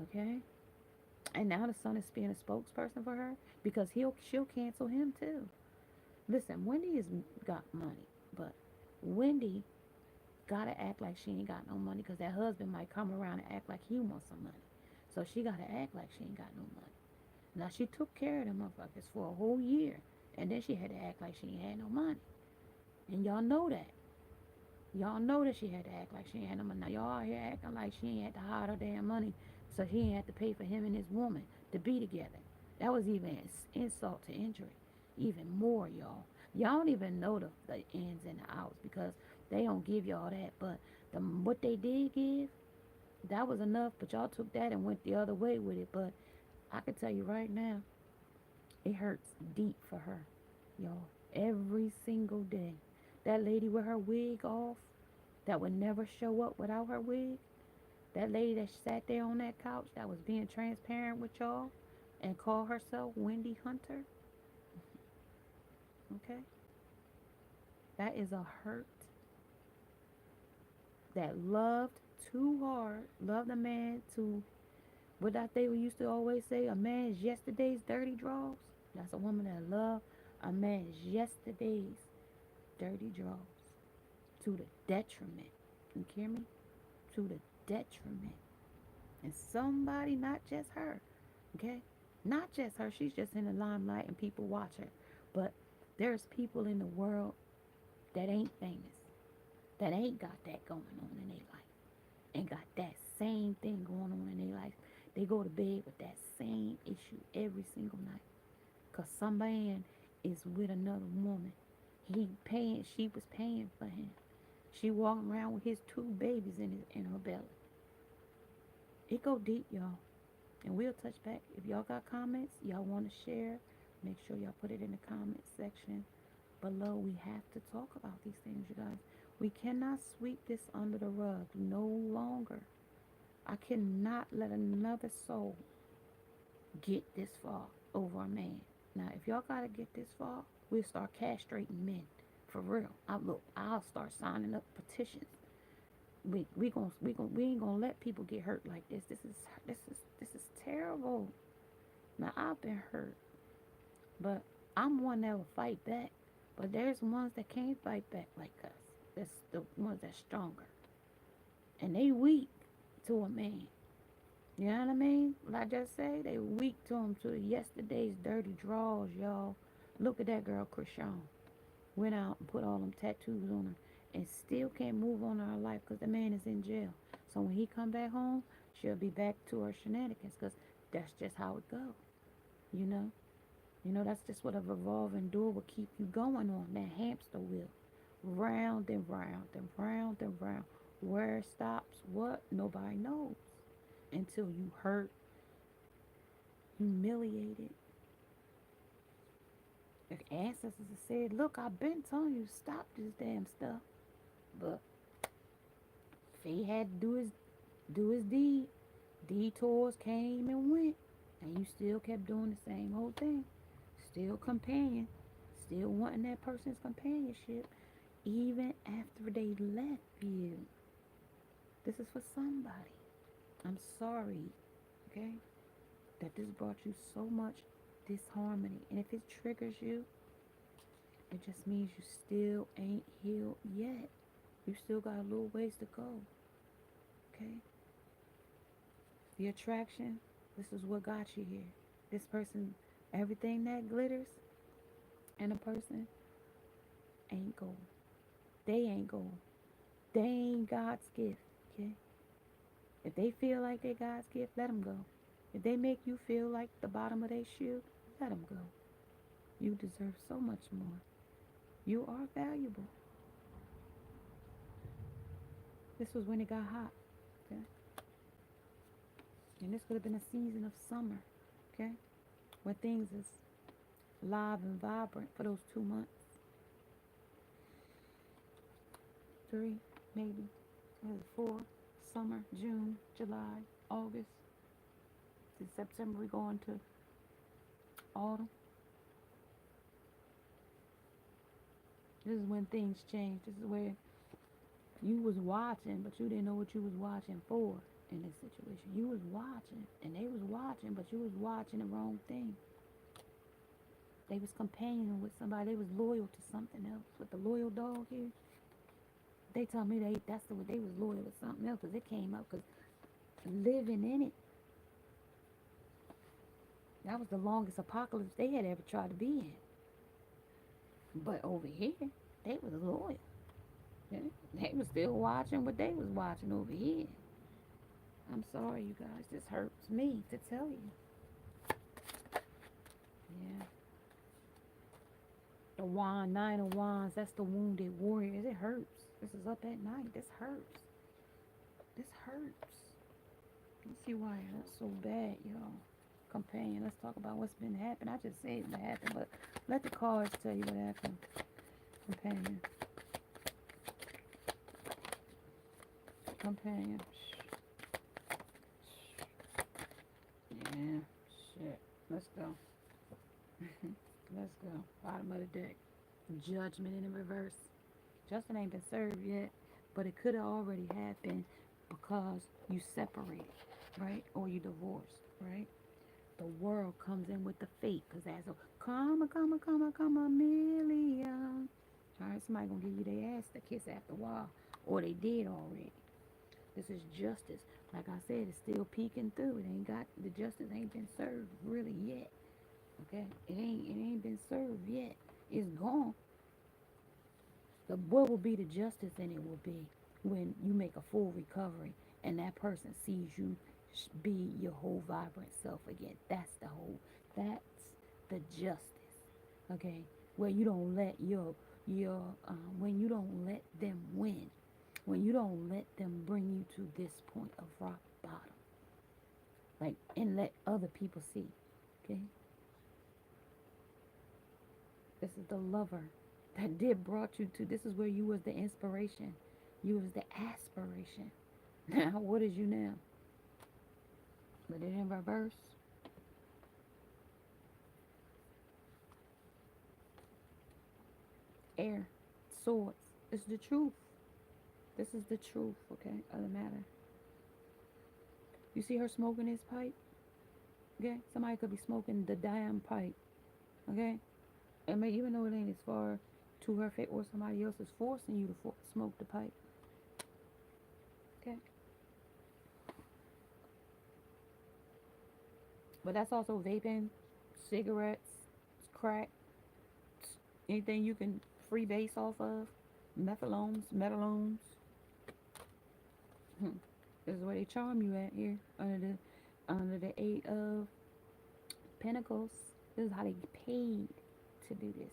Okay? And now the son is being a spokesperson for her, because she'll cancel him too. Listen, Wendy has got money, but Wendy gotta act like she ain't got no money, because that husband might come around and act like he wants some money. So she gotta act like she ain't got no money. Now, she took care of them motherfuckers for a whole year, and then she had to act like she ain't had no money. And y'all know that. Y'all know that she had to act like she ain't had no money. Now y'all out here acting like she ain't had to hide her damn money, so she ain't had to pay for him and his woman to be together. That was even insult to injury. Even more, y'all. Y'all don't even know the ins and the outs, because they don't give y'all that. But what they did give, that was enough. But y'all took that and went the other way with it. But I can tell you right now, it hurts deep for her, y'all. Every single day. That lady with her wig off, that would never show up without her wig, That lady that sat there on that couch that was being transparent with y'all and called herself Wendy Hunter. Okay? That is a hurt that loved too hard, loved a man to, what that they used to always say, a man's yesterday's dirty draws. That's a woman that loved a man's yesterday's dirty draws to the detriment. You hear me? To the detriment. And somebody, not just her, okay? Not just her. She's just in the limelight and people watch her. But there's people in the world that ain't famous, that ain't got that going on in their life, ain't got that same thing going on in their life. They go to bed with that same issue every single night. Because some man is with another woman. She was paying for him. She walking around with his 2 babies in her belly. It go deep, y'all. And we'll touch back. If y'all got comments, y'all want to share, make sure y'all put it in the comment section below. We have to talk about these things, you guys. We cannot sweep this under the rug no longer. I cannot let another soul get this far over a man. Now, if y'all gotta get this far, we'll start castrating men for real. I'll start signing up petitions. We ain't gonna let people get hurt like this. This is terrible. Now, I've been hurt, but I'm one that will fight back. But there's ones that can't fight back like us. That's the ones that's stronger, and they weak to a man. You know what I mean? What I just say, they weak to him, to yesterday's dirty draws, y'all. Look at that girl, Krishan. Went out and put all them tattoos on her and still can't move on in her life because the man is in jail. So when he come back home, she'll be back to her shenanigans because that's just how it goes. You know? You know, that's just what a revolving door will keep you going on. That hamster wheel. Round and round and round and round. Where it stops, what? Nobody knows. Until you hurt, humiliated. The ancestors have said, look, I've been telling you, stop this damn stuff. But Fate had to do his deed. Detours came and went. And you still kept doing the same old thing. Still companion. Still wanting that person's companionship. Even after they left you. This is for somebody. I'm sorry, okay, that this brought you so much disharmony. And if it triggers you, it just means you still ain't healed yet. You still got a little ways to go, okay? The attraction, this is what got you here. This person, everything that glitters in a person ain't gold. They ain't gold. They ain't God's gift, okay? If they feel like they God's gift, let them go. If they make you feel like the bottom of their shoe, let them go. You deserve so much more. You are valuable. This was when it got hot, okay? And this could have been a season of summer, okay? Where things is live and vibrant for those 2 months. 3, maybe. 4. Summer, June, July, August, to September, we go into autumn. This is when things change. This is where you was watching, but you didn't know what you was watching for in this situation. You was watching, and they was watching, but you was watching the wrong thing. They was companioning with somebody. They was loyal to something else. With the loyal dog here, they told me they was loyal to something else because it came up because living in it. That was the longest apocalypse they had ever tried to be in. But over here, they was loyal. Yeah? They was still watching what they was watching over here. I'm sorry, you guys. This hurts me to tell you. Yeah. The wand, 9 of wands, that's the wounded warriors. It hurts. This is up at night. This hurts. This hurts. Let's see why it hurts so bad, y'all. Companion. Let's talk about what's been happening. I just said what happened, but let the cards tell you what happened. Companion. Companion. man. Shit. Let's go. Let's go. Bottom of the deck. Judgment in the reverse. Justice ain't been served yet, but it could have already happened because you separated, right? Or you divorced, right? The world comes in with the fate because that's a come a million. All right, somebody gonna give you their ass to kiss after a while, or they did already. This is justice. Like I said, it's still peeking through. It ain't got the justice ain't been served really yet. Okay, it ain't been served yet. It's gone. The what will be the justice in it will be when you make a full recovery and that person sees you be your whole vibrant self again. That's the justice. Okay, where you don't let your when you don't let them win, when you don't let them bring you to this point of rock bottom, like, and let other people see. Okay, this is the lover that did brought you to. This is where you was the inspiration, you was the aspiration. Now what is you now? But it in reverse. Air, swords. It's the truth. This is the truth, okay, of the matter. You see her smoking his pipe? Okay? Somebody could be smoking the damn pipe. Okay? And may even though it ain't as far to her face, or somebody else is forcing you to smoke the pipe. Okay? But that's also vaping, cigarettes, crack, anything you can freebase off of, metalones. This is where they charm you at here under the 8 of Pentacles. This is how they get paid to do this.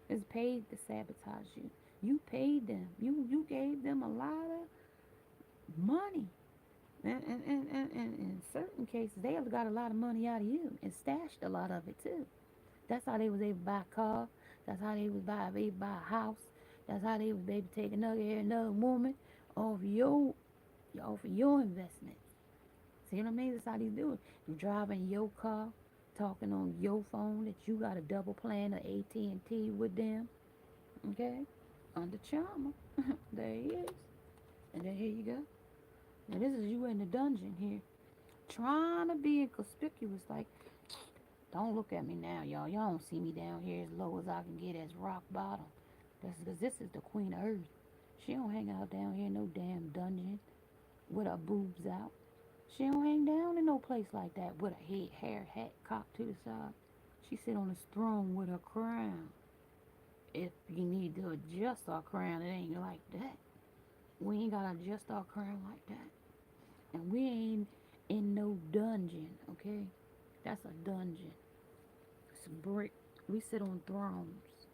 It's paid to sabotage you. You paid them. You gave them a lot of money. And in certain cases, they have got a lot of money out of you and stashed a lot of it too. That's how they was able to buy a car. That's how they was able to buy a house. That's how they was able to take another woman off your investment. See what I mean? That's how they do it. You driving your car, talking on your phone that you got a double plan of AT&T with them. Okay? Under charmer. There he is. And then here you go. Now this is you in the dungeon here. Trying to be inconspicuous, like, don't look at me now, y'all. Y'all don't see me down here as low as I can get as rock bottom. That's because this is the Queen of Earth. She don't hang out down here in no damn dungeon with her boobs out. She don't hang down in no place like that with her hair hat cocked to the side. She sit on this throne with her crown. If you need to adjust our crown, it ain't like that. We ain't gotta adjust our crown like that. And we ain't in no dungeon, okay? That's a dungeon. It's a brick. We sit on thrones,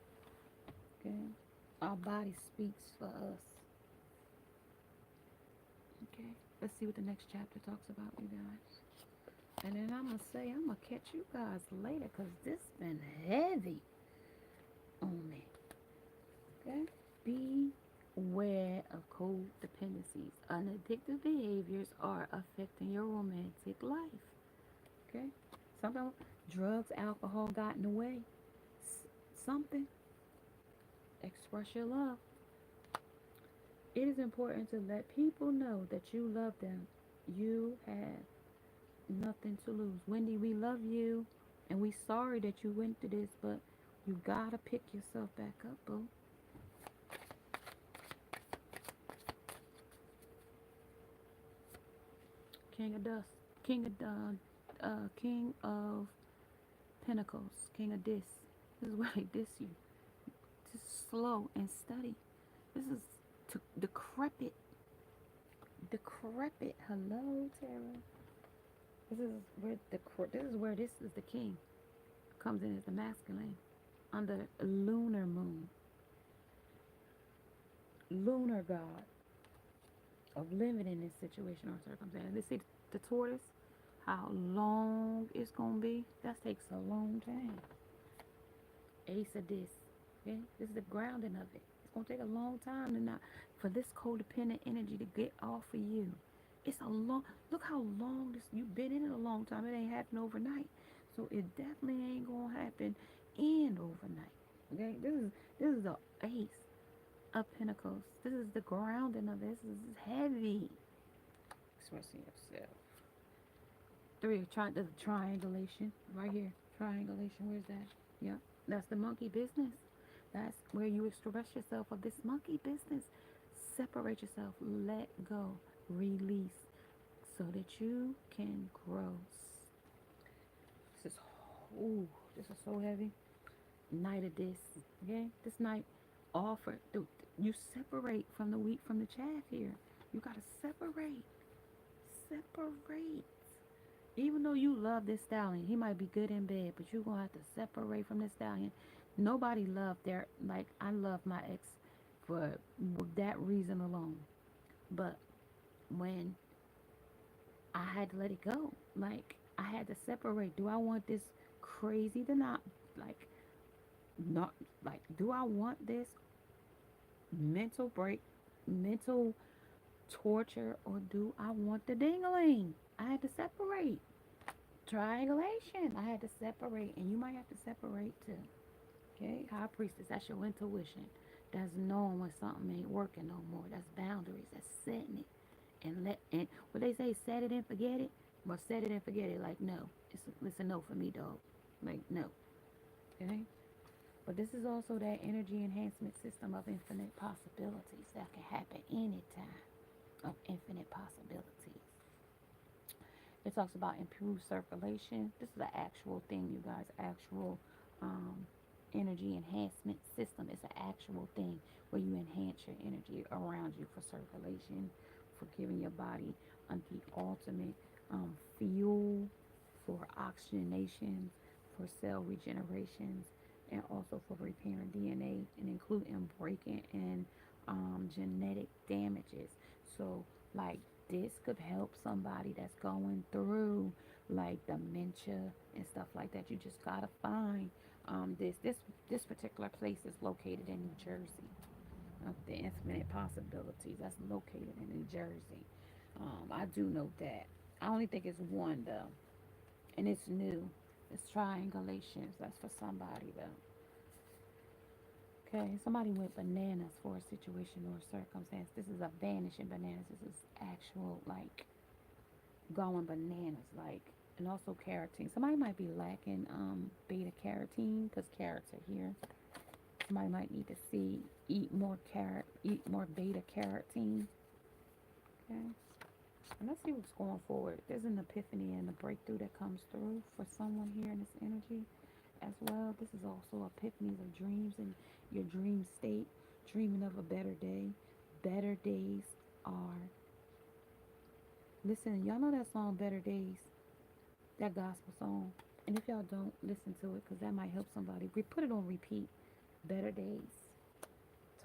okay? Our body speaks for us. Okay, let's see what the next chapter talks about, you guys. And then I'm going to catch you guys later because this been heavy on me. Okay? Beware of codependencies. Unaddictive behaviors are affecting your romantic life. Okay? Something, drugs, alcohol got in the way. Something. Express your love. It is important to let people know that you love them. You have nothing to lose. Wendy, we love you. And we sorry that you went through this, but you gotta pick yourself back up, boo. King of Dust. King of Pentacles. King of Dis. This is where they diss you. Just slow and steady. This is decrepit. Decrepit. Hello, Tara. This is the king. Comes in as the masculine. Under a lunar moon. Lunar god of living in this situation or circumstance. They see the tortoise, how long it's gonna be. That takes a long time. Ace of this. Okay? This is the grounding of it. It's gonna take a long time for this codependent energy to get off of you. It's a long, look how long this, you've been in it a long time. It ain't happened overnight. So it definitely ain't going to happen in overnight. Okay? This is the ace of pentacles. This is the grounding of this. This is heavy. Expressing yourself. Three, the triangulation right here. Triangulation, where's that? Yep, that's the monkey business. That's where you express yourself of this monkey business. Separate yourself, let go, release, so that you can grow. This is, ooh, this is so heavy. Night of this, okay? This night, offer. You separate from the wheat from the chaff here. You gotta separate. Separate. Even though you love this stallion, he might be good in bed, but you're gonna have to separate from this stallion. Nobody loved their, like, I love my ex for that reason alone. But when I had to let it go, like, I had to separate. Do I want this crazy to like, not, like, do I want this mental break, mental torture, or do I want the dingling? I had to separate. Triangulation. I had to separate, and you might have to separate too. Okay, High Priestess. That's your intuition. That's knowing when something ain't working no more. That's boundaries. That's setting it and what they say, set it and forget it. Well, set it and forget it. Like no, it's a no for me, dog. Like no. Okay. But this is also that energy enhancement system of infinite possibilities that can happen anytime. Of infinite possibilities. It talks about improved circulation. This is an actual thing, you guys. Actual energy enhancement system. It's an actual thing where you enhance your energy around you for circulation, for giving your body the ultimate fuel for oxygenation, for cell regenerations, and also for repairing DNA and including breaking and genetic damages. So, like, this could help somebody that's going through like dementia and stuff like that. You just gotta find this particular place is located in New Jersey. The Infinite Possibilities, that's located in New Jersey. I do know that. I only think it's one though, and it's new. It's triangulations. That's for somebody though. Okay, somebody went bananas for a situation or a circumstance. This is a vanishing bananas. This is actual like going bananas, like, and also carotene. Somebody might be lacking beta carotene because carrots are here. Somebody might need to eat more eat more beta carotene. Okay, and let's see what's going forward. There's an epiphany and a breakthrough that comes through for someone here in this energy as well. This is also epiphanies of dreams and your dream state, dreaming of a better day. Better days are, listen, y'all know that song Better Days, that gospel song. And if y'all don't, listen to it because that might help somebody. We put it on repeat. Better days.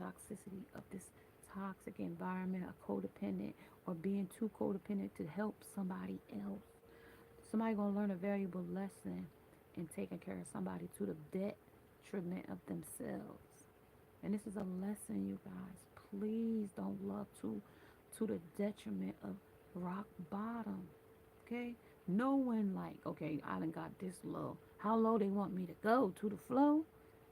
Toxicity of this toxic environment, a codependent, or being too codependent to help somebody else. Somebody gonna learn a valuable lesson in taking care of somebody to the detriment of themselves. And this is a lesson, you guys. Please don't love to the detriment of rock bottom. Okay? No one like, okay, I done got this low. How low they want me to go? To the flow?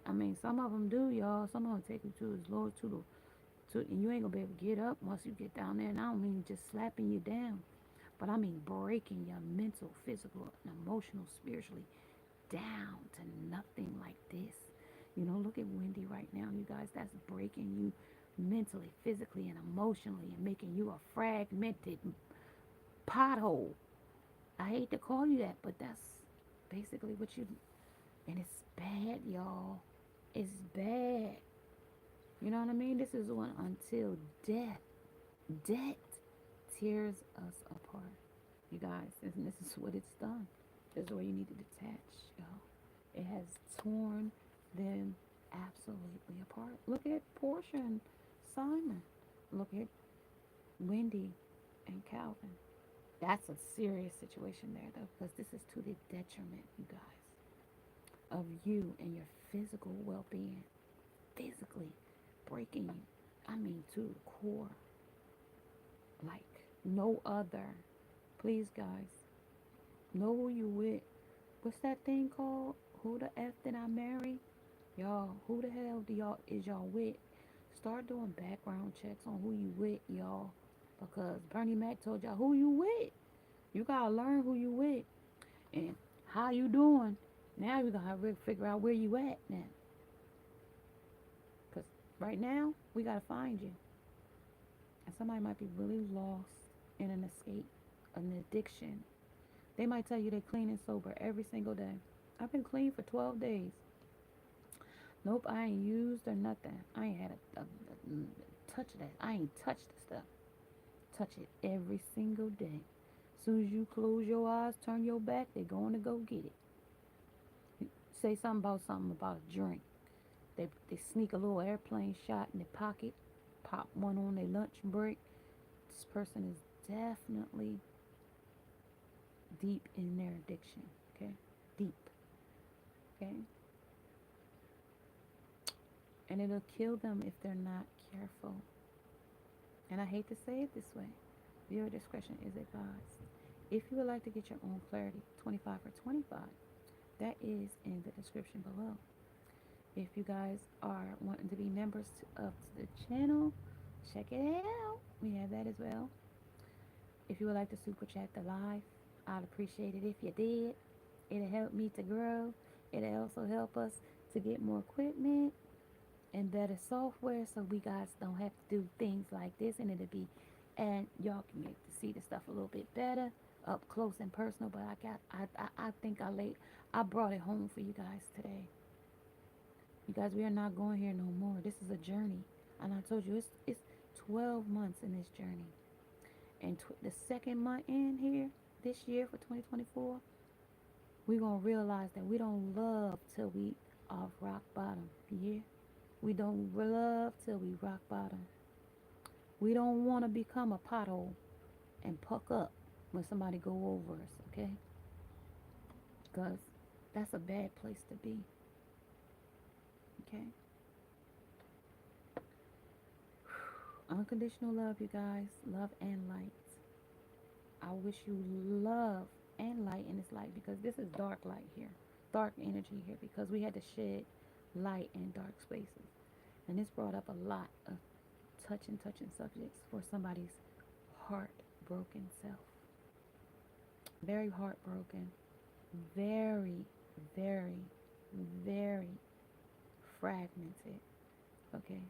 I mean, some of them do, y'all. Some of them take you to as low to and you ain't gonna be able to get up once you get down there. And I don't mean just slapping you down, but I mean breaking your mental, physical, and emotional, spiritually down to nothing like this. You know, look at Wendy right now, you guys. That's breaking you mentally, physically, and emotionally, and making you a fragmented pothole. I hate to call you that, but that's basically what you. And it's bad, y'all. It's bad. You know what I mean? This is one until death tears us apart, you guys. And this is what it's done. This is where you need to detach, y'all. It has torn them absolutely apart. Look at Portia and Simon. Look at Wendy and Calvin. That's a serious situation there, though, because this is to the detriment, you guys, of you and your physical well-being. Physically breaking you. I mean, to the core. Like, No other. Please, guys. Know who you with. What's that thing called? Who the F did I marry? Y'all, who the hell do y'all is y'all with? Start doing background checks on who you with, y'all. Because Bernie Mac told y'all who you with. You gotta learn who you with and how you doing. Now you gotta really figure out where you at now. Cause right now we gotta find you. And somebody might be really lost in an escape, an addiction. They might tell you they're clean and sober every single day. I've been clean for 12 days. Nope, I ain't used or nothing. I ain't had a touch of that. I ain't touched the stuff. Touch it every single day. As soon as you close your eyes, turn your back, they going to go get it. You say something about a drink. They sneak a little airplane shot in their pocket, pop one on their lunch break. This person is definitely deep in their addiction. Okay, deep. Okay, and it'll kill them if they're not careful. And I hate to say it this way, viewer discretion is advised. If you would like to get your own clarity, 25 for 25, that is in the description below. If you guys are wanting to be members of the channel, check it out. We have that as well. If you would like to super chat the live, I'd appreciate it if you did. It'll help me to grow. It'll also help us to get more equipment and better software so we guys don't have to do things like this, and it'll be, and y'all can get to see the stuff a little bit better up close and personal. But I think I brought it home for you guys today. You guys, we are not going here no more. This is a journey, and I told you it's 12 months in this journey, and the second month in here this year for 2024, we're gonna realize that we don't love till we off rock bottom. Yeah, we don't love till we rock bottom. We don't want to become a pothole and puck up when somebody go over us, okay? Because that's a bad place to be, okay? Unconditional love, you guys. Love and light. I wish you love and light in this light, because this is dark light here. Dark energy here, because we had to shed light in dark spaces. And this brought up a lot of touching subjects for somebody's heartbroken self. Very heartbroken. Very, very, very fragmented. Okay?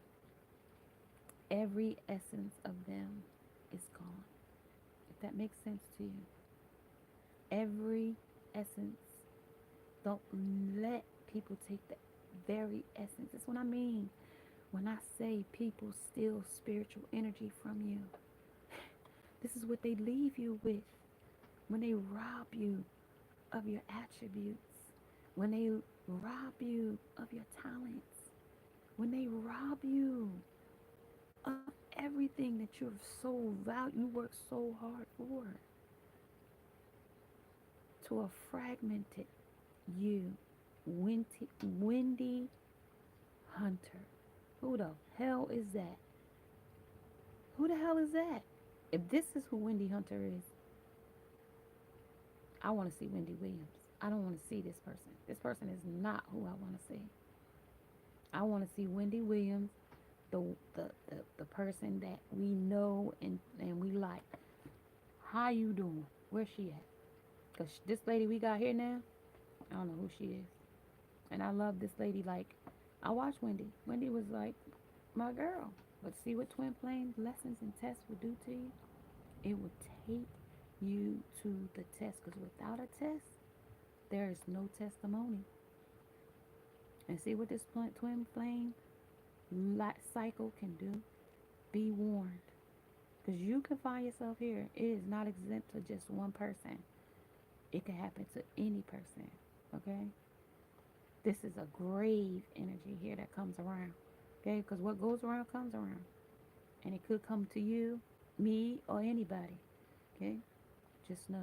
Every essence of them is gone. If that makes sense to you. Every essence. Don't let people take the very essence. That's what I mean when I say people steal spiritual energy from you. This is what they leave you with when they rob you of your attributes, when they rob you of your talents, when they rob you of everything that you've so valued, you work so hard for, to a fragmented you, Wendy Hunter. Who the hell is that? Who the hell is that? If this is who Wendy Hunter is, I want to see Wendy Williams. I don't want to see this person. This person is not who I want to see. I want to see Wendy Williams, the person that we know and we like. How you doing? Where's she at? Because this lady we got here now, I don't know who she is. And I love this lady. Like, I watched Wendy. Wendy was like my girl. But see what twin flame lessons and tests would do to you? It would take you to the test. Because without a test, there is no testimony. And see what this twin flame cycle can do? Be warned. Because you can find yourself here. It is not exempt to just one person. It can happen to any person. Okay? This is a grave energy here that comes around. Okay? Because what goes around comes around. And it could come to you, me, or anybody. Okay? Just know.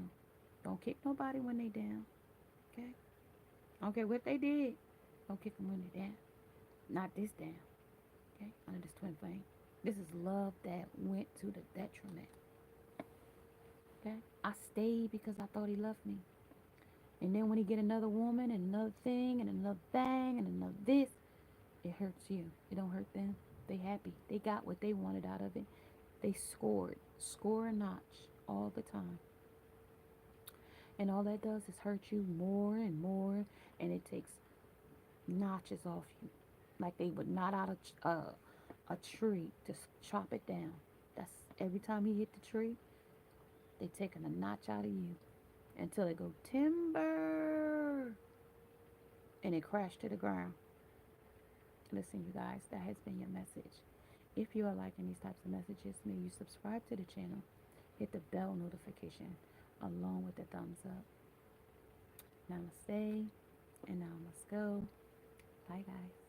Don't kick nobody when they down. Okay? I don't care what they did. Don't kick them when they're down. Not this down. Okay? Under this twin flame. This is love that went to the detriment. Okay? I stayed because I thought he loved me. And then when he get another woman and another thing and another bang and another this, it hurts you. It don't hurt them. They happy. They got what they wanted out of it. They scored. Score a notch all the time. And all that does is hurt you more and more. And it takes notches off you. Like they would knot out a tree to chop it down. That's every time he hit the tree, they taking a notch out of you until it go timber and it crashed to the ground. Listen, you guys, that has been your message. If you are liking these types of messages, may you subscribe to the channel, hit the bell notification along with the thumbs up. Namaste, and now I must go. Bye, guys.